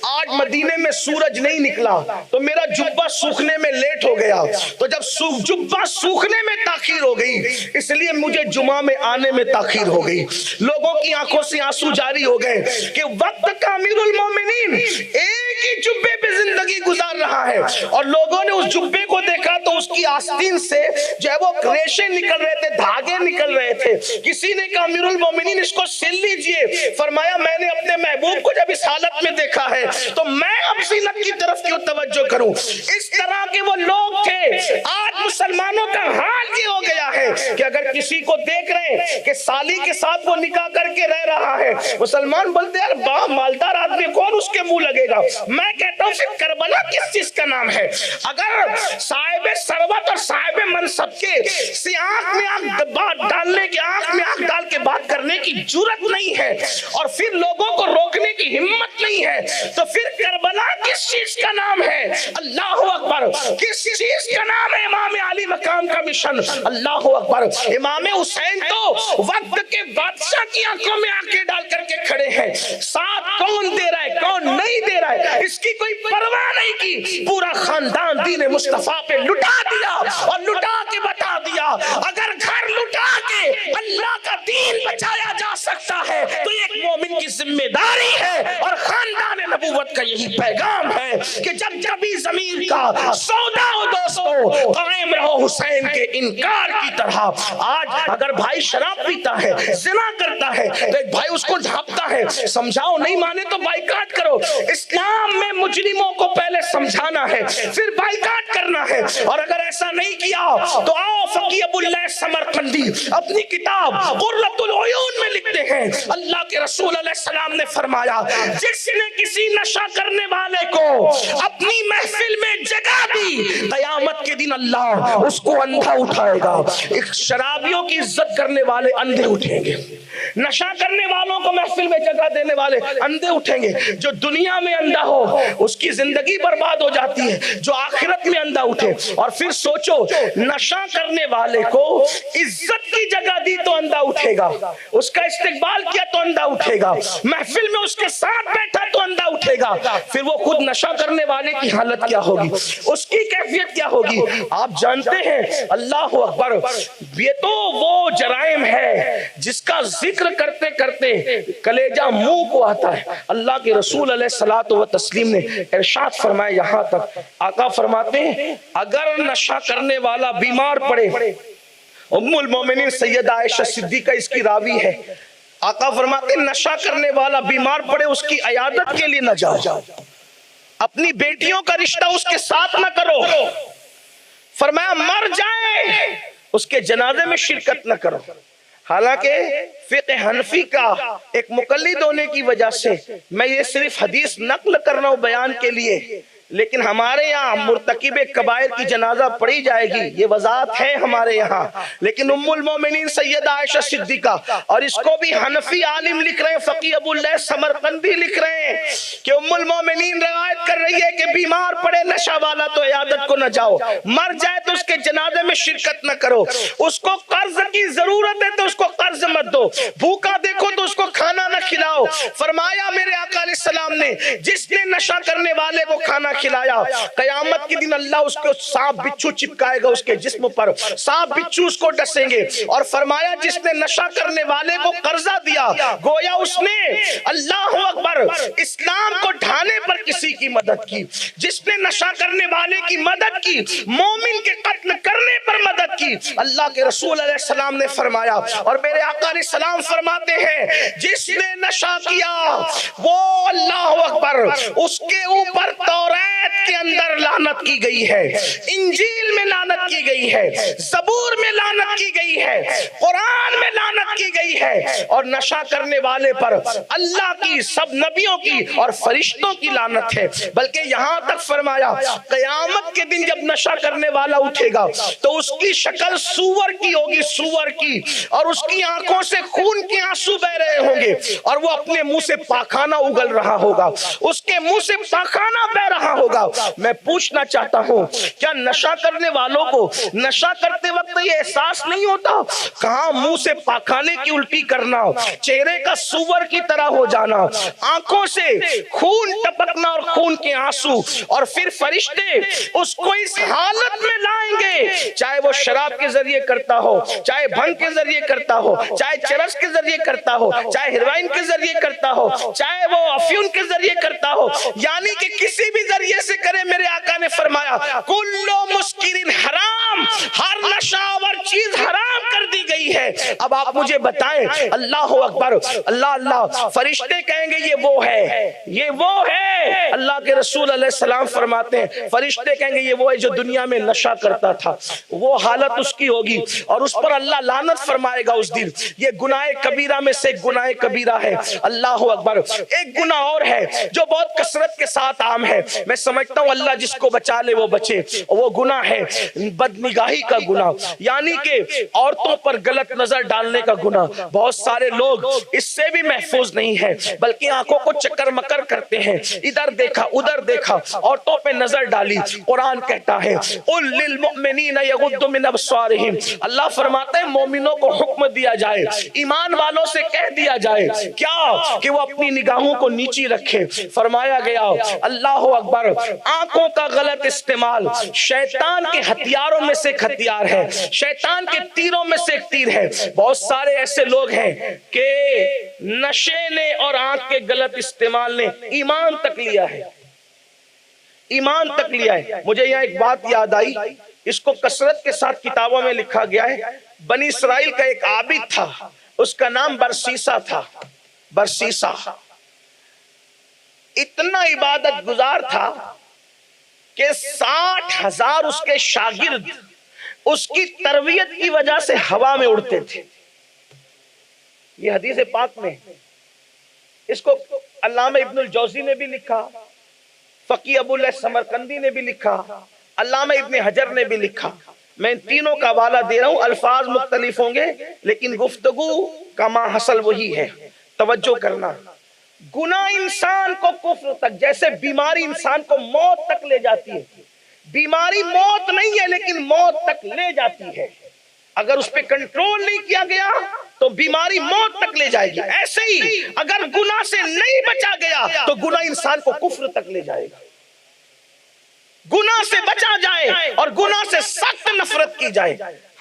[SPEAKER 1] آج مدینے میں سورج نہیں نکلا تو میرا جبہ سوکھنے میں لیٹ ہو گیا، تو جب جبہ سوکھنے میں تاخیر ہو گئی اس لیے مجھے جمعہ میں آنے میں تاخیر ہو گئی۔ لوگوں کی آنکھوں سے آنسو جاری ہو گئے کہ وقت کا امیر المومنین ایک ہی جبے پہ زندگی گزار رہا ہے، اور لوگوں نے اس جبے کو دیکھا تو اس کی آستین سے جو ہے وہ ریشے نکل رہے تھے، دھاگے نکل رہے تھے۔ کسی نے کہا امیر المومنین اس کو سل لیجئے، فرمایا میں نے اپنے محبوب کو جب اس حالت میں دیکھا ہے تو میں اب زینت کی طرف کیوں توجہ کروں؟ اس طرح کے وہ لوگ تھے۔ آج مسلمانوں کا حال یہ ہو گیا ہے کہ اگر کسی کو دیکھ رہے ہیں کہ سالی کے ساتھ وہ نکاح کر کے رہ رہا ہے، مسلمان بولتے ہیں یار مالدار آدمی کون اس کے منہ لگے گا؟ میں کہتا ہوں پھر کربلا کس چیز کا نام ہے؟ اگر صاحب ثروت اور صاحب منصب کے آنکھ میں آنکھ ڈالنے کے، آنکھ میں آنکھ ڈال کے بات کرنے کی جرت نہیں ہے اور پھر لوگوں کو روکنے کی ہمت نہیں ہے، تو پھر کربلا کس چیز کا نام ہے؟ اللہ اکبر! کس چیز کا نام ہے؟ امام علی مقام کا مشن۔ اللہ اکبر! امام حسین تو وقت کے بادشاہ کی آنکھوں میں آنکھیں ڈال کر کے کھڑے ہیں، ساتھ کون دے رہا ہے کون نہیں دے رہا ہے اس کی کوئی پرواہ نہیں کی، پورا خاندان دین مصطفیٰ پہ لٹا دیا اور لٹا کے بتا دیا اگر گھر لٹا کے اللہ کا دین بچایا جا سکتا ہے تو ایک مومن کی ذمہ داری ہے، اور خاندان نبوت کا یہی پیغام ہے کہ جب کبھی زمین کا سودا ہو دوستو قائم رہو حسین کے انکار کی طرح۔ آج اگر بھائی شراب پیتا ہے، زنا کرتا ہے تو ایک بھائی اس کو ڈھانپتا ہے، سمجھاؤ نہیں مانے تو بائیکاٹ کرو۔ اسلام میں مجرموں کو پہلے سمجھانا ہے پھر بائیکاٹ کرنا ہے، اور اگر ایسا نہیں کیا تو آؤ فقی ابو اللہ سمرقندی اپنی کتاب قرۃ العیون میں لکھتے ہیں اللہ کے رسول علیہ السلام نے فرمایا جس نے کسی نشہ کرنے والے کو اپنی محفل میں جگہ دی قیامت کے دن اللہ اس کو اندھا اٹھائے گا۔ شرابیوں کی عزت کرنے والے اندھے اٹھیں گے، نشہ کرنے والوں کو محفل میں جگہ دینے والے اندھے اٹھیں گے۔ جو دنیا میں اندھا ہو اس کی زندگی برباد ہو جاتی ہے، جو آخرت میں اندھا اٹھے۔ اور پھر سوچو نشہ کرنے والے کو عزت کی جگہ دی تو اندھا اٹھے گا، اس کا استقبال کیا تو اندھا اٹھے گا، محفل میں اس کے ساتھ بیٹھا تو اندھا اٹھے گا، پھر وہ خود نشہ کرنے والے کی حالت کیا ہوگی، اس کی کیفیت کیا ہوگی؟ آپ جانتے ہیں اللہ اکبر، یہ تو وہ جرائم ہے جس کا ذکر کرتے کرتے کلیجہ منہ کو آتا ہے۔ اللہ کے رسول علیہ الصلوۃ والتسلیم نے ارشاد فرمایا، یہاں تک آقا فرماتے ہیں اگر نشہ کرنے والا بیمار پڑے، ام المومنین سیدہ عائشہ صدیقہ اس کی راوی ہے، آقا فرماتے ہیں نشہ کرنے والا بیمار پڑے اس کی عیادت کے لیے نہ جاؤ، اپنی بیٹیوں کا رشتہ اس کے ساتھ نہ کرو، فرمایا مر جائے اس کے جنازے میں شرکت نہ کرو۔ حالانکہ فقہ حنفی کا ایک مقلد ہونے کی وجہ سے میں یہ صرف حدیث نقل کر رہا ہوں بیان کے لیے، لیکن ہمارے یہاں مرتکب کبائر کی جنازہ پڑھی جائے گی، یہ وضاحت ہے ہمارے یہاں، لیکن ام المومنین سیدہ عائشہ صدیقہ، اور اس کو بھی حنفی عالم لکھ رہے ہیں، فقی ابو اللہ سمرقندی لکھ رہے ہیں کہ ام المومنین روایت کر رہی ہے کہ بیمار پڑے نشہ والا تو عیادت کو نہ جاؤ، مر جائے تو اس کے جنازے میں شرکت نہ کرو، اس کو قرض کی ضرورت ہے تو اس کو قرض مت دو، بھوکا دیکھو تو اس کو کھانا نہ کھلاؤ۔ فرمایا میرے آقا علیہ السلام السلام نے جس نے نشہ کرنے والے کو کھانا کھلایا، قیامت کے دن اللہ اس کو سانپ بچھو چپکائے گا اس کے جسم پر، سانپ بچھو اس کو ڈسیں گے، اور فرمایا جس نے نشہ کرنے والے کو قرضہ دیا گویا اس نے اللہ اکبر اسلام کو ڈھانے پر کسی کی مدد کی، جس نے نشہ کرنے والے کی مدد کی، مومن کے قتل کرنے پر مدد کی۔ اللہ کے رسول علیہ السلام نے فرمایا، اور میرے آقا علیہ السلام فرماتے ہیں جس نے نشہ کیا وہ اللہ اکبر اس کے اوپر توریت کے اندر لعنت کی گئی ہے، انجیل میں لعنت کی گئی ہے، زبور میں لعنت کی گئی ہے، قرآن میں لعنت کی گئی ہے، اور نشہ کرنے والے پر اللہ کی، سب نبیوں کی اور فرشتوں کی لعنت ہے۔ بلکہ یہاں تک فرمایا قیامت کے دن جب نشہ کرنے والا اٹھے گا تو اس کی شکل سور کی ہوگی، سور کی، اور اس کی آنکھوں سے خون کے آنسو بہ رہے ہوں گے، اور وہ اپنے منہ سے پاخانہ اگل رہا ہوگا، اس کے منہ سے پاخانہ بہ رہا ہوگا۔ میں پوچھنا چاہتا ہوں کیا نشہ کرنے والوں کو نشہ کرتے وقت یہ احساس نہیں ہوتا؟ کہاں منہ سے پاخانے کی الٹی کرنا، چہرے کا سور کی طرح ہو جانا، آنکھوں سے خون ٹپکنا اور خون کے آنسو، اور پھر فرشتے اس کو اس حالت میں لائیں گے، چاہے وہ شراب کے ذریعے کرتا ہو، چاہے بھنگ کے ذریعے کرتا ہو، چاہے چرس کے ذریعے کرتا ہو، چاہے ہیروئن کے ذریعے کرتا ہو، چاہے وہ افیون کے ذریعے کرتا ہو، یعنی کہ کسی بھی ذریعے سے کرے۔ میرے آقا نے فرمایا کلو مسکرین حرام، ہر نشاور چیز حرام کر دی گئی ہے۔ اب آپ مجھے بتائیں، اللہ اکبر، اللہ اللہ، فرشتے کہیں گے یہ وہ ہے، یہ وہ ہے۔ اللہ کے رسول علیہ السلام فرماتے ہیں فرشتے کہیں گے یہ وہ ہے جو دنیا میں نشہ کرتا تھا، وہ حالت اس کی ہوگی، اور اس پر اللہ لعنت فرمائے گا اس دن۔ یہ گناہ کبیرہ میں سے ایک گناہ کبیرہ ہے، اللہ اکبر۔ ایک گناہ اور ہے جو بہت کثرت کے ساتھ عام ہے، میں سمجھتا ہوں اللہ جس کو بچا لے وہ بچے، وہ گناہ ہے بدنگاہی کا گناہ، یعنی کہ عورتوں پر غلط نظر ڈالنے کا گناہ۔ بہت سارے لوگ اس سے بھی محفوظ نہیں ہیں، بلکہ آنکھوں کو چکر مکر کرتے ہیں، ادھر دیکھا ادھر دیکھا، عورتوں پہ نظر ڈالی۔ قرآن کہتا ہے قُلْ لِلْمُؤْمِنِينَ يَغُضُّ مِنْ أَبْصَارِهِمْ، اللہ فرماتا ہے مومنوں کو حکم دیا جائے، ایمان والوں سے کہہ دیا جائے کیا کہ وہ اپنی نگاہوں کو نیچی رکھے۔ فرمایا گیا اللہ اکبر، آنکھوں کا غلط استعمال شیطان کے ہتھیاروں میں سے ایک ہتھیار ہے، شیطان کے تیروں میں سے ایک تیر ہے۔ بہت سارے ایسے لوگ ہیں کہ نشے نے اور آنکھ کے غلط استعمال نے ایمان تک لیا ہے، ایمان تک لیا ہے۔ مجھے یہاں ایک بات یاد آئی، اس کو کثرت کے ساتھ کتابوں میں لکھا گیا ہے۔ بنی اسرائیل کا ایک عابد تھا، اس کا نام برسیسا تھا۔ برسیسا اتنا عبادت گزار تھا کہ 60,000 اس کے شاگرد اس کی تربیت کی وجہ سے ہوا میں اڑتے تھے۔ یہ حدیث پاک میں، اس کو علامہ ابن الجوزی نے بھی لکھا، فقی ابو اللہ سمرقندی نے بھی لکھا، علامہ ابن حجر نے بھی لکھا۔ میں ان تینوں کا حوالہ دے رہا ہوں، الفاظ مختلف ہوں گے لیکن گفتگو کا ما حصل وہی ہے۔ توجہ کرنا، گناہ انسان کو کفر تک، جیسے بیماری انسان کو موت تک لے جاتی ہے، بیماری موت نہیں ہے لیکن موت تک لے جاتی ہے، اگر اس پہ کنٹرول نہیں کیا گیا تو بیماری موت تک لے جائے گی۔ ایسے ہی اگر گناہ سے نہیں بچا گیا تو گناہ انسان کو کفر تک لے جائے گا۔ گناہ سے بچا جائے اور گناہ سے سخت نفرت کی جائے۔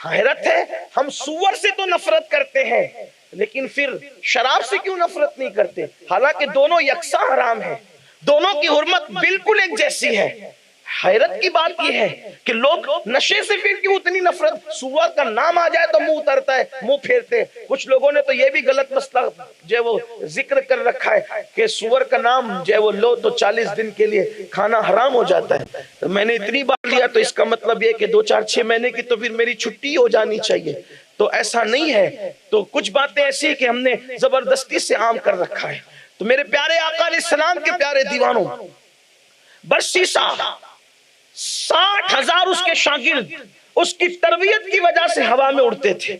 [SPEAKER 1] حیرت ہے، ہم سور سے تو نفرت کرتے ہیں لیکن پھر شراب سے کیوں نفرت نہیں کرتے؟ حالانکہ دونوں یکساں حرام ہیں، دونوں کی حرمت بالکل ایک جیسی ہے۔ حیرت کی بات یہ ہے کہ لوگ نشے سے پھر کیوں اتنی نفرت؟ سور کا نام آ جائے تو منہ اترتا ہے، منہ پھیرتے۔ کچھ لوگوں نے تو یہ بھی غلط مسئلہ جو وہ ذکر کر رکھا ہے کہ سور کا نام جو وہ لو تو 40 دن کے لیے کھانا حرام ہو جاتا ہے۔ میں نے اتنی بار لیا تو اس کا مطلب یہ کہ 2 4 6 مہینے کی تو پھر میری چھٹی ہو جانی چاہیے، تو ایسا نہیں ہے۔ تو کچھ باتیں ایسی ہیں کہ ہم نے زبردستی سے عام کر رکھا ہے۔ تو میرے پیارے آقا علیہ السلام کے پیارے دیوانوں، برسیسا 60,000 اس کے شاگرد اس کی تربیت کی وجہ سے ہوا میں اڑتے تھے۔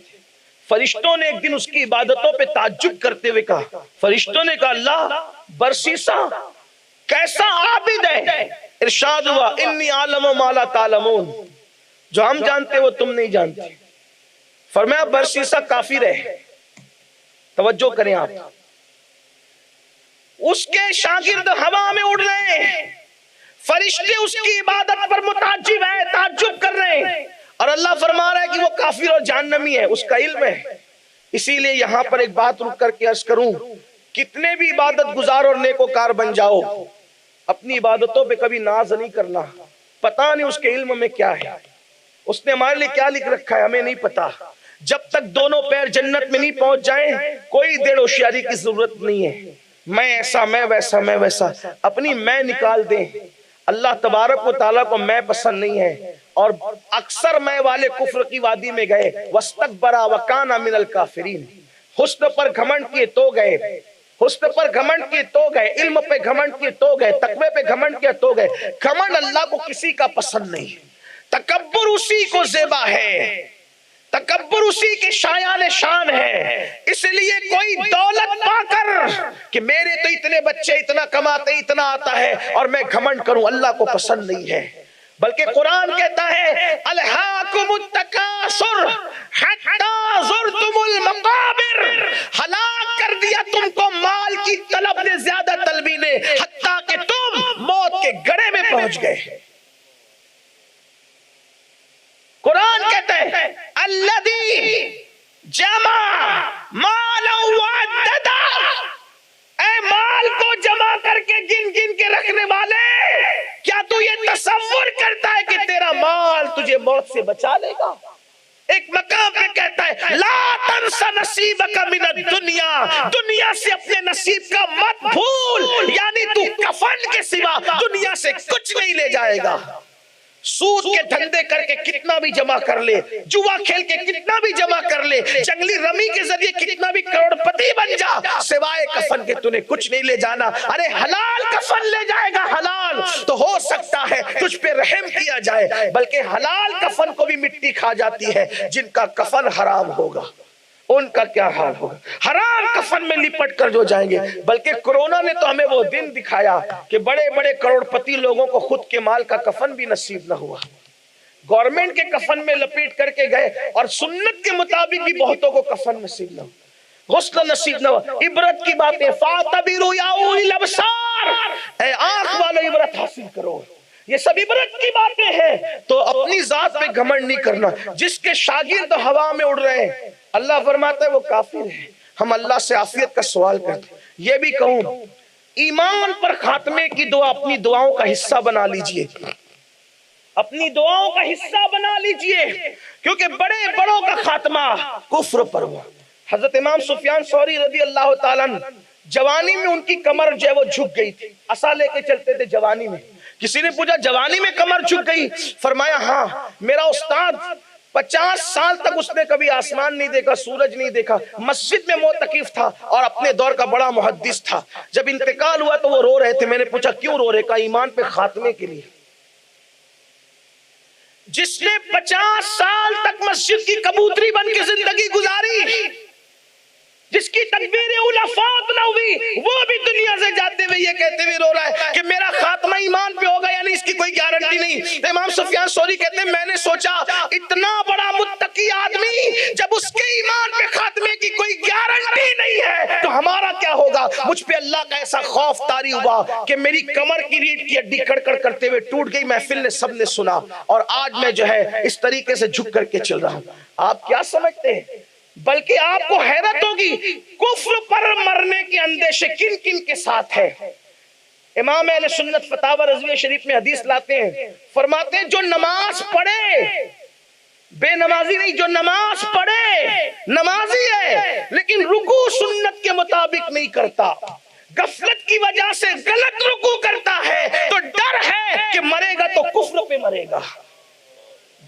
[SPEAKER 1] فرشتوں نے ایک دن اس کی عبادتوں پہ تعجب کرتے ہوئے کہا، فرشتوں نے کہا اللہ برسیسا کیسا عابد ہے؟ ارشاد ہوا انی عالم ما لا تعلمون، جو ہم جانتے وہ تم نہیں جانتے۔ فرمایا برسیسا کافر ہے۔ توجہ کریں آپ، اس کے شاگرد ہوا میں اڑ رہے ہیں، فرشتے اس کی عبادت پر متعجب ہیں، تعجب کر رہے ہیں، اور اللہ فرما رہا ہے کہ وہ کافر اور جہنمی ہے، اس کا علم ہے۔ اسی لیے یہاں پر ایک بات رک کر کے عرض کروں، کتنے بھی عبادت گزار اور نیکوکار بن جاؤ، اپنی عبادتوں پہ کبھی ناز نہیں کرنا، پتہ نہیں اس کے علم میں کیا ہے، اس نے ہمارے لیے کیا لکھ رکھا ہے ہمیں نہیں پتا۔ جب تک دونوں پیر جنت میں نہیں پہنچ جائیں کوئی دیر ہوشیاری کی ضرورت نہیں ہے، میں ایسا میں ویسا میں ویسا، اپنی میں نکال دیں۔ اللہ تبارک و تعالیٰ کو میں پسند نہیں ہے، اور اکثر میں والے کفر کی وادی میں گئے، وَاسْتَكْبَرَ وَكَانَ مِنَ الْكَافِرِينَ، حسن پر گھمنڈ کیے تو گئے، حسن پر گھمنڈ کیے تو گئے، علم پہ گھمنڈ کیے تو گئے، تقوی پہ گھمنڈ کیے تو گئے۔ گھمنڈ اللہ کو کسی کا پسند نہیں، تکبر اسی کو زیبا ہے، تکبر اسی کے شایان شان ہے۔ اس لیے کوئی دولت پا کر کہ میرے تو اتنے بچے اتنا کماتے اتنا آتا ہے اور میں گھمنڈ کروں، اللہ کو پسند نہیں ہے۔ بلکہ قرآن کہتا ہے الہاکم التکاثر حتی زرتم المقابر، ہلاک کر دیا تم کو مال کی طلب نے، زیادہ طلبی نے، حتیٰ کہ تم موت کے گڑھے میں پہنچ گئے۔ قرآن کہتا ہے الذی جمع مالا وعددا، اے مال کو جمع کر کے گن گن کے رکھنے والے، کیا تو یہ تصور کرتا ہے کہ تیرا مال تجھے موت سے بچا لے گا؟ ایک مقام پہ کہتا ہے لا تنس نصیبک من الدنیا، دنیا سے اپنے نصیب کا مت بھول، یعنی تو کفن کے سوا دنیا سے کچھ نہیں لے جائے گا۔ سود کے دھندے کر کے کتنا بھی جمع کر لے، جوا کھیل کے کتنا بھی جمع کر لے، جنگلی رمی کے ذریعے کتنا بھی کروڑ پتی بن جا، سوائے کفن کے تو نے کچھ نہیں لے جانا۔ ارے حلال کفن لے جائے گا، حلال تو ہو سکتا ہے تجھ پہ رحم کیا جائے، بلکہ حلال کفن کو بھی مٹی کھا جاتی ہے۔ جن کا کفن حرام ہوگا ان کا کیا حال ہوگا، حرام کفن میں لپٹ کر جو جائیں گے۔ بلکہ کرونا نے تو ہمیں وہ دن دکھایا کہ بڑے بڑے کروڑ پتی لوگوں کو خود کے مال کا کفن بھی نصیب نہ ہوا، گورنمنٹ کے کفن میں لپیٹ کر کے گئے، اور سنت کے مطابق بھی بہتوں کو کفن نصیب نہ ہوا، غسل نصیب نہ ہوا۔ عبرت کی باتیں فَاعْتَبِرُوا يَا أُولِي الْأَبْصَارِ، اے آنکھ والو عبرت حاصل کرو، یہ سب عبرت کی باتیں ہیں۔ تو اپنی ذات پہ گھمنڈ نہیں کرنا۔ جس کے شاگرد ہوا میں اڑ رہے ہیں، اللہ فرماتا ہے وہ کافر ہے، ہم اللہ سے عافیت کا سوال کرتے ہیں۔ یہ بھی کہوں ایمان پر خاتمے کی دعا اپنی دعاؤں کا حصہ بنا لیجئے، اپنی دعاؤں کا حصہ بنا لیجئے، کیونکہ بڑے بڑوں کا خاتمہ کفر پر ہوا۔ حضرت امام سفیان ثوری رضی اللہ تعالیٰ عنہ، جوانی میں ان کی کمر جو ہے وہ جھک گئی تھی، عصا لے کے چلتے تھے جوانی میں۔ کسی نے پوچھا جوانی میں کمر جھک گئی؟ فرمایا ہاں، میرا استاد 50 سال تک اس نے کبھی آسمان نہیں دیکھا، سورج نہیں دیکھا، مسجد میں معتکف تھا اور اپنے دور کا بڑا محدث تھا۔ جب انتقال ہوا تو وہ رو رہے تھے، میں نے پوچھا کیوں رو رہے؟ کہا ایمان پہ خاتمے کے لیے۔ جس نے 50 سال تک مسجد کی کبوتری بن کے زندگی گزاری، جس کی تکبیر اولیٰ فوت نہ ہوئی، وہ بھی دنیا سے جاتے ہوئے یہ کہتے ہوئے رو رہا ہے کہ میرا خاتمہ ایمان پہ ہوگا، یعنی اس کی کوئی گارنٹی نہیں۔ امام سفیان ثوری کہتے ہیں میں نے سوچا اتنا بڑا متقی آدمی جب اس کے ایمان پہ خاتمے کی کوئی گارنٹی نہیں ہے تو ہمارا کیا ہوگا؟ مجھ پہ اللہ کا ایسا خوف طاری ہوا کہ میری کمر کی ریڑھ کی ہڈی کڑکڑ کرتے ہوئے ٹوٹ گئی، محفل نے سب نے سنا، اور آج میں جو ہے اس طریقے سے جھک کر کے چل رہا ہوں۔ آپ کیا سمجھتے ہیں؟ بلکہ آپ کو حیرت ہوگی کفر پر مرنے کے اندیشے کن کن کے ساتھ ہے۔ امام اہل سنت فتاوی رضویہ شریف میں حدیث لاتے ہیں، فرماتے ہیں جو نماز پڑھے، بے نمازی نہیں، جو نماز پڑھے نمازی ہے لیکن رکوع سنت کے مطابق نہیں کرتا، غفلت کی وجہ سے غلط رکوع کرتا ہے، تو ڈر ہے کہ مرے گا تو کفر پہ مرے گا۔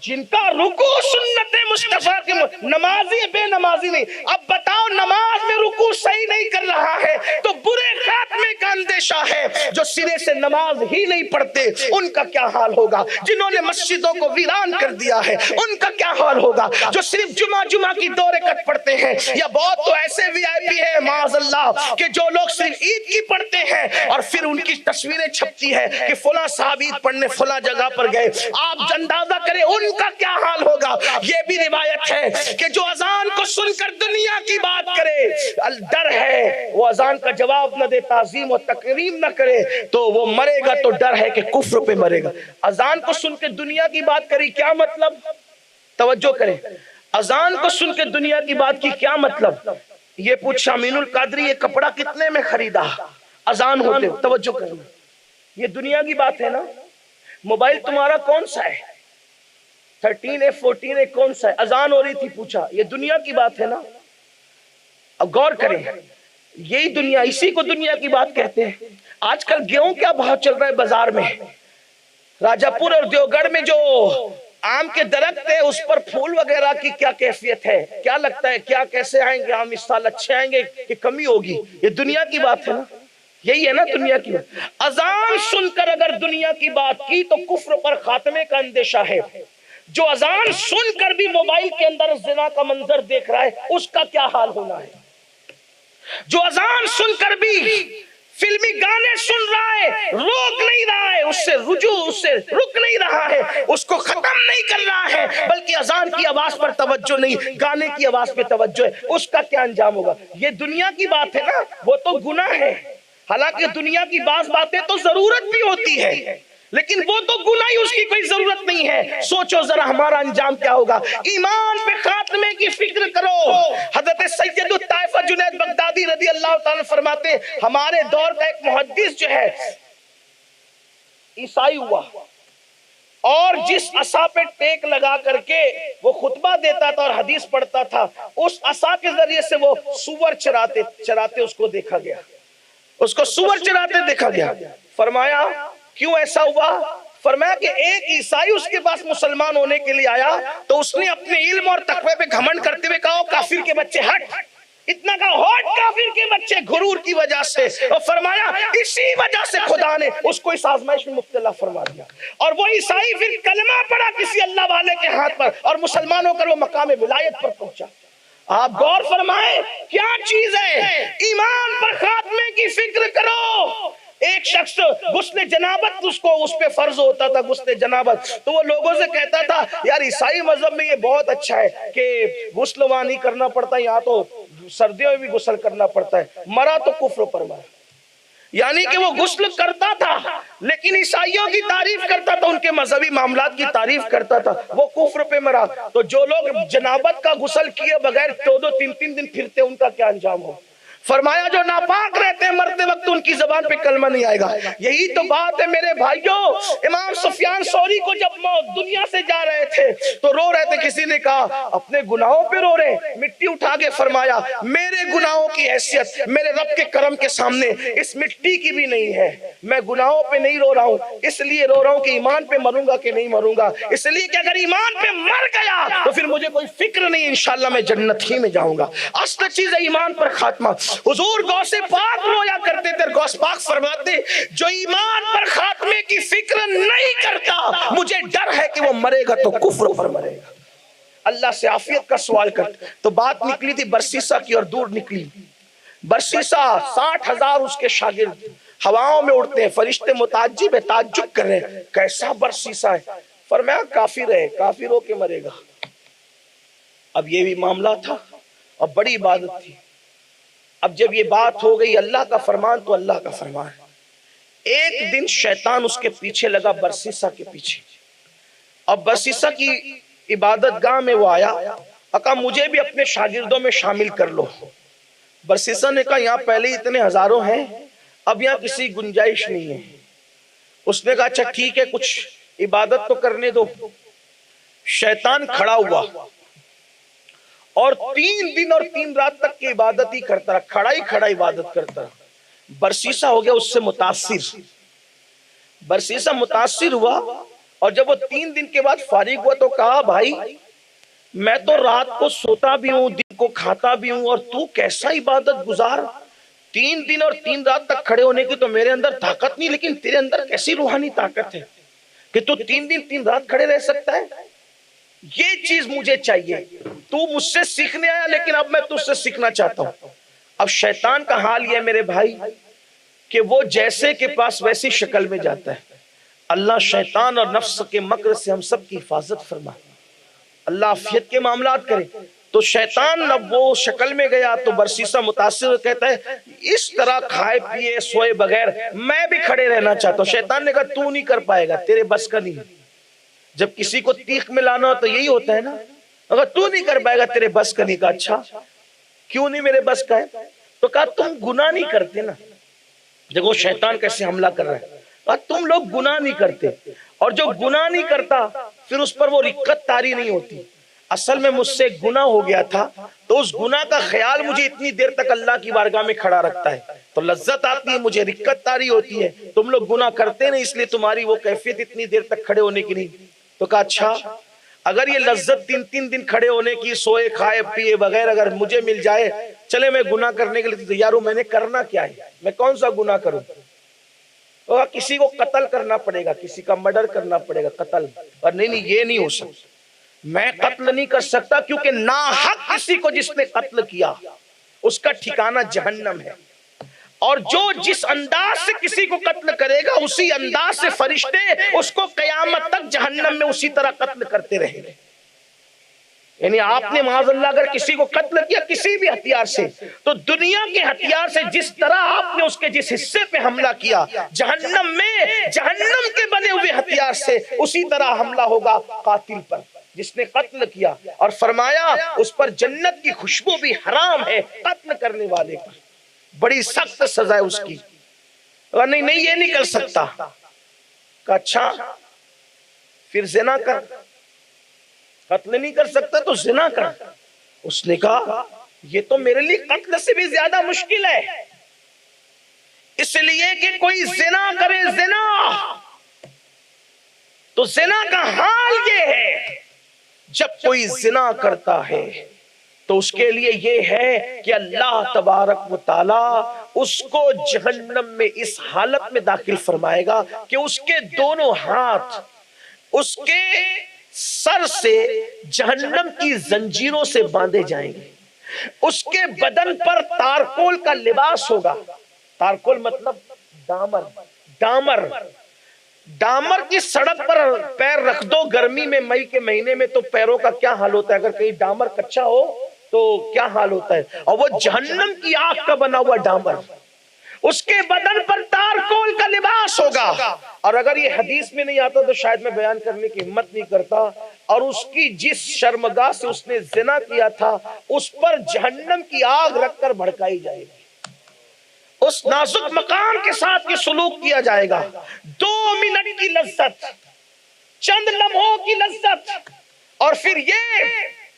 [SPEAKER 1] جن کا رکوع سنت مصطفیٰ کے نمازی ہے، بے نمازی نہیں۔ اب بتاؤ نماز میں رکوع صحیح نہیں کر رہا ہے تو برے خاتمے کا اندیشہ ہے۔ جو سرے سے نماز ہی نہیں پڑھتے ان کا کیا حال ہوگا؟ جنہوں نے مسجدوں کو ویران کر دیا ہے ان کا کیا حال ہوگا؟ جو صرف جمعہ کی 2 رکعت پڑھتے ہیں، یا بہت تو ایسے وی آئی پی ہے معاذ اللہ کہ جو لوگ صرف عید کی پڑھتے ہیں اور پھر ان کی تصویریں چھپتی ہے کہ فلاں صاحب عید پڑھنے فلاں جگہ پر گئے۔ آپ اندازہ کریں ان کا کیا حال ہوگا. یہ بھی روایت ہے کہ جو اذان کو سن کر دنیا کی بات کرے، ڈر ہے وہ اذان کا جواب نہ دے، تعظیم و تکریم نہ کرے، تو وہ مرے گا تو ڈر ہے کہ کفر پہ مرے گا. اذان کو سن کے دنیا کی بات کری، کیا مطلب؟ توجہ کریں، اذان کو سن کے دنیا کی بات کی کیا مطلب؟ یہ پوچھا امین القادری یہ کپڑا کتنے میں خریدا اذان ہوتے ہو. توجہ کرنا، یہ دنیا کی بات ہے نا. موبائل تمہارا کون سا ہے؟ 13 ہے 14 ہے، کون سا ہے؟ اذان ہو رہی تھی پوچھا، یہ دنیا کی بات ہے نا. اب غور کریں، یہی دنیا، اسی کو دنیا کی بات کہتے ہیں. آج کل گیہوں کیا بھاؤ چل رہا ہے بازار میں؟ راجہ پور اور دیوگڑھ میں جو آم کے درخت ہے اس پر پھول وغیرہ کی کیا کیفیت ہے؟ کیا لگتا ہے کیا کیسے آئیں گے آم اس سال؟ اچھے آئیں گے کہ کمی ہوگی؟ یہ دنیا کی بات ہے نا. یہی ہے نا دنیا کی بات. اذان سن کر اگر دنیا کی بات کی تو کفر پر خاتمے کا اندیشہ ہے. جو اذان سن کر بھی موبائل کے اندر زنا کا منظر دیکھ رہا ہے اس کا کیا حال ہونا ہے؟ جو اذان سن کر بھی فلمی گانے سن رہا ہے، روک نہیں رہا ہے، اس سے رجوع، اس سے رک نہیں رہا ہے، اس کو ختم نہیں کر رہا ہے، بلکہ اذان کی آواز پر توجہ نہیں، گانے کی آواز پہ توجہ ہے، اس کا کیا انجام ہوگا؟ یہ دنیا کی بات ہے نا. وہ تو گناہ ہے. حالانکہ دنیا کی بعض باتیں تو ضرورت بھی ہوتی ہے، لیکن وہ تو گناہ ہی، اس کی کوئی ضرورت نہیں ہے. سوچو ذرا ہمارا انجام کیا ہوگا. ایمان پہ خاتمے کی فکر کرو. حضرت سید الطائفہ جنید بغدادی رضی اللہ تعالیٰ فرماتے ہیں ہمارے دور کا ایک محدث جو ہے عیسائی ہوا، اور جس عصا پہ ٹیک لگا کر کے وہ خطبہ دیتا تھا اور حدیث پڑھتا تھا، اس عصا کے ذریعے سے وہ سور چراتے اس کو دیکھا گیا، اس کو سور چراتے دیکھا گیا. فرمایا کیوں ایسا ہوا؟ فرمایا کہ ایک عیسائی اس کے پاس مسلمان ہونے کے لیے آیا تو اس نے اپنے علم اور تقوی پہ گھمنڈ کرتے ہوئے کہا کافر کے بچے ہٹ، اتنا کہا ہٹ کافر کے بچے، غرور کی وجہ سے. اور فرمایا اسی وجہ سے خدا نے اس کو اس آزمائش میں مبتلا فرما دیا. اور وہ عیسائی پھر کلمہ پڑھا کسی اللہ والے کے ہاتھ پر اور مسلمان ہو کر وہ مقام ولایت پر پہنچا. آپ غور فرمائیں کیا چیز ہے. ایمان پر خاتمے کی فکر کرو. ایک شخص غسل جنابت اس پہ فرض ہوتا تھا، غسل جنابت، تو وہ لوگوں سے کہتا تھا یار عیسائی مذہب میں یہ بہت اچھا ہے کہ غسل وہاں نہیں کرنا پڑتا، یہاں تو سردیوں میں بھی غسل کرنا پڑتا ہے. مرا تو کفر پر مرا. یعنی کہ وہ غسل کرتا تھا لیکن عیسائیوں کی تعریف کرتا تھا، ان کے مذہبی معاملات کی تعریف کرتا تھا، وہ کفر پہ مرا. تو جو لوگ جنابت کا غسل کیے بغیر 2-3 دن پھرتے ان کا کیا انجام ہو؟ فرمایا جو ناپاک رہتے ہیں مرتے وقت ان کی زبان پہ کلمہ نہیں آئے گا. یہی تو بات ہے میرے بھائیوں. امام سفیان ثوری کو جب دنیا سے جا رہے تھے تو رو رہے تھے. کسی نے کہا اپنے گناہوں پہ رو رہے، مٹی اٹھا کے فرمایا میرے گناہوں کی حیثیت میرے رب کے کرم کے سامنے اس مٹی کی بھی نہیں ہے. میں گناہوں پہ نہیں رو رہا ہوں، اس لیے رو رہا ہوں کہ ایمان پہ مروں گا کہ نہیں مروں گا. اس لیے کہ اگر ایمان پہ مر گیا تو پھر مجھے کوئی فکر نہیں، انشاءاللہ میں جنت ہی میں جاؤں گا. اصل چیز ہے ایمان پر خاتمہ. حضور غوث پاک رویا کرتے تھے، غوث پاک فرماتے جو ایمان پر خاتمے کی فکر نہیں کرتا مجھے ڈر ہے کہ وہ مرے گا تو کفر پر مرے گا. اللہ سے عافیت کا سوال کرتے. تو بات نکلی تھی برسیسا کی اور دور نکلی. برسیسا 60,000 اس کے شاگرد ہواؤں میں اڑتے ہیں، فرشتے متعجب ہے، تعجب کر رہے ہیں کیسا برسیسا ہے. فرمایا کافر ہے، کافر ہو کے مرے گا. اب یہ بھی معاملہ تھا اور بڑی عبادت تھی. اب جب یہ بات ہو گئی اللہ کا فرمان تو اللہ کا فرمان. ایک دن شیطان اس کے پیچھے لگا، برسیسا کے پیچھے. اب برسیسا کی عبادت گاہ میں وہ آیا، کہا مجھے بھی اپنے شاگردوں میں شامل کر لو. برسیسا نے کہا یہاں پہلے ہی اتنے ہزاروں ہیں، اب یہاں کسی گنجائش نہیں ہے. اس نے کہا اچھا ٹھیک ہے کچھ عبادت تو کرنے دو. شیطان کھڑا ہوا اور 3 دن اور 3 رات تک کی عبادت ہی کرتا رہا، کھڑا ہی کھڑا عبادت کرتا رہا. برسیسا ہو گیا اس سے متاثر. برسیسا متاثر ہوا اور جب وہ 3 دن کے بعد فارغ ہوا تو کہا بھائی میں تو رات کو سوتا بھی ہوں، دن کو کھاتا بھی ہوں، اور تو کیسا عبادت گزار. 3 دن اور 3 رات تک کھڑے ہونے کی تو میرے اندر طاقت نہیں، لیکن تیرے اندر کیسی روحانی طاقت ہے کہ تو 3 دن 3 رات کھڑے رہ سکتا ہے. یہ چیز مجھے چاہیے. تو مجھ سے سیکھنے آیا لیکن اب میں تجھ سے سیکھنا چاہتا ہوں. اب شیطان کا حال یہ ہے میرے بھائی کہ وہ جیسے کے پاس ویسی شکل میں جاتا ہے. اللہ شیطان اور نفس کے مکر سے ہم سب کی حفاظت فرمائے، اللہ عافیت کے معاملات کرے۔ تو شیطان اب وہ شکل میں گیا تو برسیسا متاثر کہتا ہے اس طرح کھائے پیے سوئے بغیر میں بھی کھڑے رہنا چاہتا ہوں۔ شیطان نے کہا تو نہیں کر پائے گا، تیرے بس کا نہیں ہے۔ جب کسی کو تیغ میں لانا ہو تو یہی ہوتا ہے نا، اگر تو نہیں کر پائے گا تیرے بس کا نہیں۔ کہا اچھا کیوں نہیں میرے بس کا ہے؟ تو کہا تم گناہ نہیں کرتے نا۔ دیکھو شیطان کیسے حملہ کر رہا ہے، کہا تم لوگ گناہ نہیں کرتے، اور جو گناہ نہیں کرتا پھر اس پر وہ رقت طاری نہیں ہوتی۔ اصل میں مجھ سے گناہ ہو گیا تھا تو اس گناہ کا خیال مجھے اتنی دیر تک اللہ کی بارگاہ میں کھڑا رکھتا ہے، تو لذت آتی ہے، مجھے رقت طاری ہوتی ہے۔ تم لوگ گناہ کرتے نہیں اس لیے تمہاری وہ کیفیت اتنی دیر تک کھڑے ہونے کی نہیں۔ تو کہا اچھا اگر یہ لذت 3 دن کھڑے ہونے کی سوئے کھائے پیے بغیر اگر مجھے مل جائے، چلے میں گناہ کرنے کے لیے تیار ہوں، میں نے کرنا کیا ہے، میں کون سا گناہ کروں؟ کسی کو قتل کرنا پڑے گا، کسی کا مرڈر کرنا پڑے گا، قتل۔ اور نہیں یہ نہیں ہو سکتا، میں قتل نہیں کر سکتا کیونکہ ناحق کسی کو جس نے قتل کیا اس کا ٹھکانہ جہنم ہے، اور جو جس انداز سے کسی کو قتل کرے گا اسی انداز سے فرشتے اس کو قیامت تک جہنم میں اسی طرح قتل کرتے رہیں گے۔ یعنی آپ نے معاذ اللہ اگر کسی کو قتل کیا کسی بھی ہتھیار سے، تو دنیا کے ہتھیار سے جس طرح آپ نے اس کے جس حصے پہ حملہ کیا، جہنم میں جہنم کے بنے ہوئے ہتھیار سے اسی طرح حملہ ہوگا قاتل پر جس نے قتل کیا، اور فرمایا اس پر جنت کی خوشبو بھی حرام ہے قتل کرنے والے پر، بڑی سخت سزا ہے اس کی۔ نہیں یہ نہیں کر سکتا۔ کہا اچھا پھر زنا کر، قتل نہیں کر سکتا تو زنا کر۔ اس نے کہا یہ تو میرے لیے قتل سے بھی زیادہ مشکل ہے، اس لیے کہ کوئی زنا کرے زنا، تو زنا کا حال یہ ہے جب کوئی زنا کرتا ہے تو اس کے لیے یہ ہے کہ اللہ تبارک و تعالی اس کو جہنم میں اس حالت میں داخل فرمائے گا کہ اس کے دونوں ہاتھ اس کے سر سے جہنم کی زنجیروں سے باندھے جائیں گے، اس کے بدن پر تارکول کا لباس ہوگا۔ تارکول مطلب ڈامر کی سڑک پر پیر رکھ دو گرمی میں، مئی کے مہینے میں، تو پیروں کا کیا حال ہوتا ہے، اگر کہیں ڈامر کچا ہو تو کیا حال ہوتا ہے، اور وہ جہنم کی آگ کا بنا ہوا ڈامر، اس کے بدن پر تارکول کا لباس ہوگا۔ اور اگر یہ حدیث میں نہیں آتا تو شاید میں بیان کرنے کی ہمت نہیں کرتا، اور اس کی جس شرمگاہ سے اس نے زنا کیا تھا اس پر جہنم کی آگ رکھ کر بھڑکائی جائے گی، اس نازک مقام کے ساتھ یہ سلوک کیا جائے گا۔ 2 منٹ کی لذت، چند لمحوں کی لذت، اور پھر یہ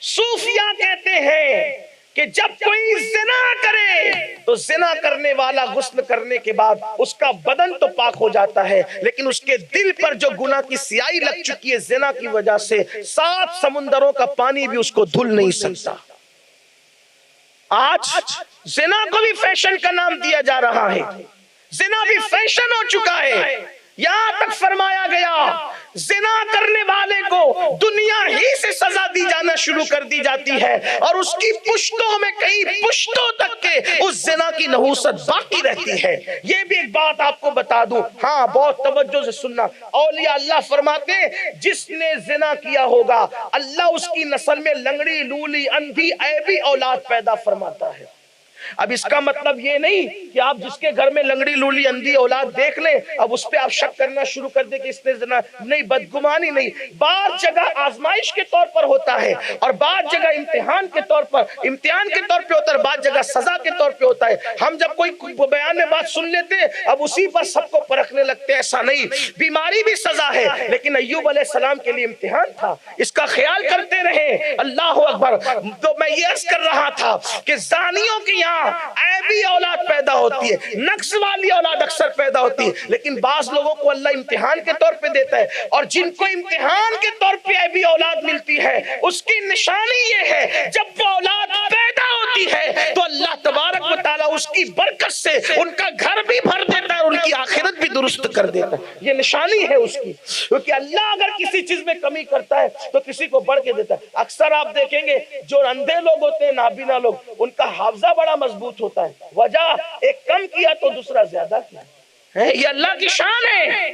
[SPEAKER 1] صوفیہ کہتے ہیں کہ جب کوئی زنا کرے تو زنا کرنے والا غسل کرنے کے بعد اس کا بدن تو پاک ہو جاتا ہے، لیکن اس کے دل پر جو گناہ کی سیاہی لگ چکی ہے زنا کی وجہ سے، 7 سمندروں کا پانی بھی اس کو دھل نہیں سکتا۔ آج زنا کو بھی فیشن کا نام دیا جا رہا ہے، زنا بھی فیشن ہو چکا ہے، یہاں تک فرمایا گیا زنا کرنے والے کو دنیا ہی سے سزا دی جانا شروع کر دی جاتی ہے، اور اس کی پشتوں میں کئی پشتوں تک کے اس زنا کی نحوست باقی رہتی ہے۔ یہ بھی ایک بات آپ کو بتا دوں، ہاں بہت توجہ سے سننا، اولیاء اللہ فرماتے ہیں جس نے زنا کیا ہوگا اللہ اس کی نسل میں لنگڑی لولی اندھی عیبی اولاد پیدا فرماتا ہے۔ اب اس کا مطلب یہ نہیں کہ آپ جس کے گھر میں لنگڑی لولی اندھی اولاد دیکھ لیں اب اس پہ آپ شک کرنا شروع کر دیں کہ اس نے زنا نہیں، بدگمانی نہیں، بعض جگہ آزمائش کے طور پر ہوتا ہے، اور بعض جگہ امتحان کے طور پر ہوتا ہے، بعض جگہ سزا کے طور پہ ہوتا ہے۔ ہم جب کوئی بیان میں بات سن لیتے ہیں اب اسی پر سب کو پرکھنے لگتے ہیں، ایسا نہیں، بیماری بھی سزا ہے، لیکن ایوب علیہ السلام کے لیے امتحان تھا، اس کا خیال کرتے رہے۔ اللہ اکبر۔ تو میں یہ عرض کر رہا تھا کہ زانیوں کے یہاں عیبی اولاد پیدا ہوتی ہے، نقص والی اولاد اکثر پیدا ہوتی ہے، لیکن بعض لوگوں کو اللہ امتحان کے طور پہ دیتا ہے، اور جن کو امتحان کے طور پہ عیبی اولاد ملتی ہے اس کی نشانی یہ ہے جب وہ اولاد پیدا ہوتی ہے تو اللہ تبارک و تعالیٰ اس کی برکت سے ان کا گھر بھی بھر دیتا ہے اور ان کی آخرت بھی درست کر دیتا ہے۔ یہ نشانی ہے اس کی، کیونکہ اللہ اگر کسی چیز میں کمی کرتا ہے تو کسی کو بڑھ کے دیتا ہے۔ اکثر آپ دیکھیں گے جو اندھے لوگ ہوتے ہیں، نابینا لوگ، ان کا حافظہ بڑا مضبوط ہوتا ہے، وجہ ایک کم کیا تو دوسرا زیادہ کیا، یہ اللہ کی شان ہے۔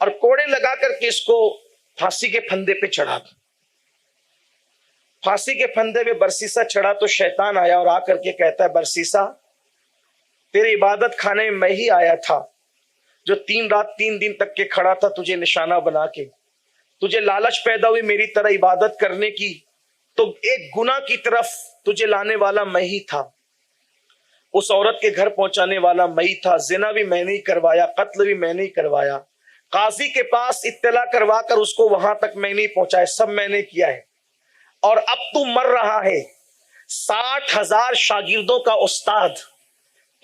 [SPEAKER 1] اور کوڑے لگا کر کے اس کو پھانسی کے پھندے پہ چڑھا دیا۔ پھانسی کے پھندے پہ برسیسا چڑھا تو شیطان آیا اور آ کر کے کہتا ہے برسیسا تیری عبادت خانے میں ہی آیا تھا جو 3 رات 3 دن تک کے کھڑا تھا تجھے نشانہ بنا کے، تجھے لالچ پیدا ہوئی میری طرح عبادت کرنے کی تو ایک گناہ کی طرف تجھے لانے والا میں ہی تھا، اس عورت کے گھر پہنچانے والا میں ہی تھا، زنا بھی میں نے ہی کروایا، قتل بھی میں نے ہی کروایا، قاضی کے پاس اطلاع کروا کر اس کو وہاں تک میں نے پہنچایا، سب میں نے کیا ہے، اور اب تو مر رہا ہے 60,000 شاگردوں کا استاد،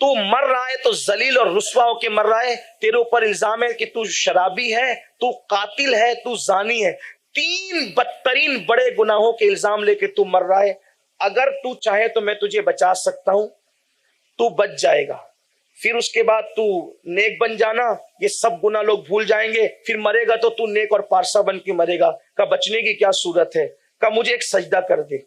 [SPEAKER 1] تو مر رہا ہے تو ذلیل اور رسوا ہو کے مر رہا ہے، تیرے اوپر الزام ہے کہ تو شرابی ہے، تو قاتل ہے، تو زانی ہے، 3 بدترین بڑے گناہوں کے الزام لے کے تو مر رہا ہے، اگر تو چاہے تو میں تجھے بچا سکتا ہوں، تو بچ جائے گا، پھر اس کے بعد تو نیک بن جانا، یہ سب گناہ لوگ بھول جائیں گے، پھر مرے گا تو تو نیک اور پارسا بن کے مرے گا۔ کہ بچنے کی کیا صورت ہے؟ کہ مجھے ایک سجدہ کر دے،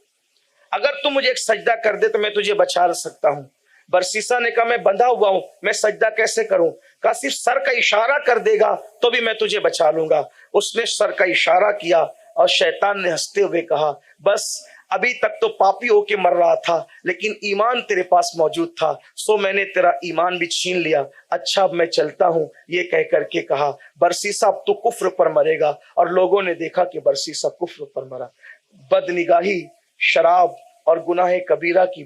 [SPEAKER 1] اگر تو مجھے ایک سجدہ کر دے تو میں تجھے بچا سکتا ہوں۔ برسیسا نے کہا میں بندھا ہوا ہوں، میں سجدہ کیسے کروں؟ کہا صرف سر کا اشارہ کر دے گا تو بھی میں تجھے بچا لوں گا۔ اس نے سر کا اشارہ کیا اور شیطان نے ہنستے ہوئے کہا بس ابھی تک تو پاپی ہو کے مر رہا تھا لیکن ایمان تیرے پاس موجود تھا، سو میں نے تیرا ایمان بھی چھین لیا، اچھا اب میں چلتا ہوں۔ یہ کہہ کر کے کہا برسیسا اب تو کفر پر مرے گا، اور لوگوں نے دیکھا کہ برسیسا کفر پر مرا۔ بد نگاہی، شراب اور گناہ کبیرہ کی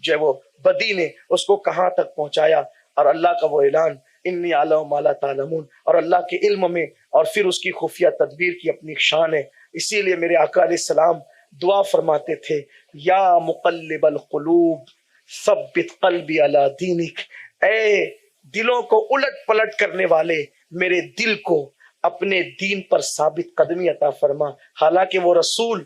[SPEAKER 1] جو وہ بدی نے اس کو کہاں تک پہنچایا، اور اللہ کا وہ اعلان انی اعلم ما لا تعلمون، اور اللہ کے علم میں اور پھر اس کی خفیہ تدبیر کی اپنی شان ہے۔ اسی لیے میرے آقا علیہ السلام دعا فرماتے تھے یا مقلب القلوب ثبت قلبی علی دینک، اے دلوں کو الٹ پلٹ کرنے والے میرے دل کو اپنے دین پر ثابت قدمی عطا فرما۔ حالانکہ وہ رسول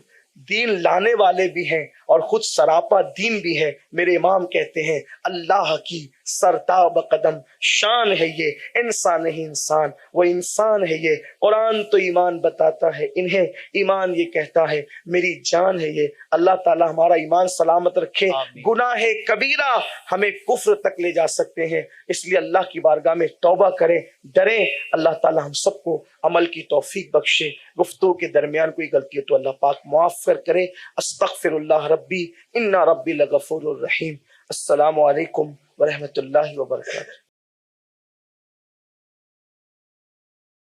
[SPEAKER 1] دین لانے والے بھی ہیں اور خود سراپا دین بھی ہے۔ میرے امام کہتے ہیں اللہ کی سرتاب قدم شان ہے یہ، انسان نہیں انسان، وہ انسان ہے یہ۔ قرآن تو ایمان بتاتا ہے انہیں، ایمان یہ کہتا ہے میری جان ہے یہ۔ اللہ تعالی ہمارا ایمان سلامت رکھے، گناہ کبیرہ ہمیں کفر تک لے جا سکتے ہیں، اس لیے اللہ کی بارگاہ میں توبہ کریں، ڈریں۔ اللہ تعالی ہم سب کو عمل کی توفیق بخشے۔ گفتگو کے درمیان کوئی غلطی ہے تو اللہ پاک معاف کرے۔ استغفر اللہ ربی ان ربی لغفور الرحیم۔ السلام علیکم ورحمۃ اللہ وبرکاتہ۔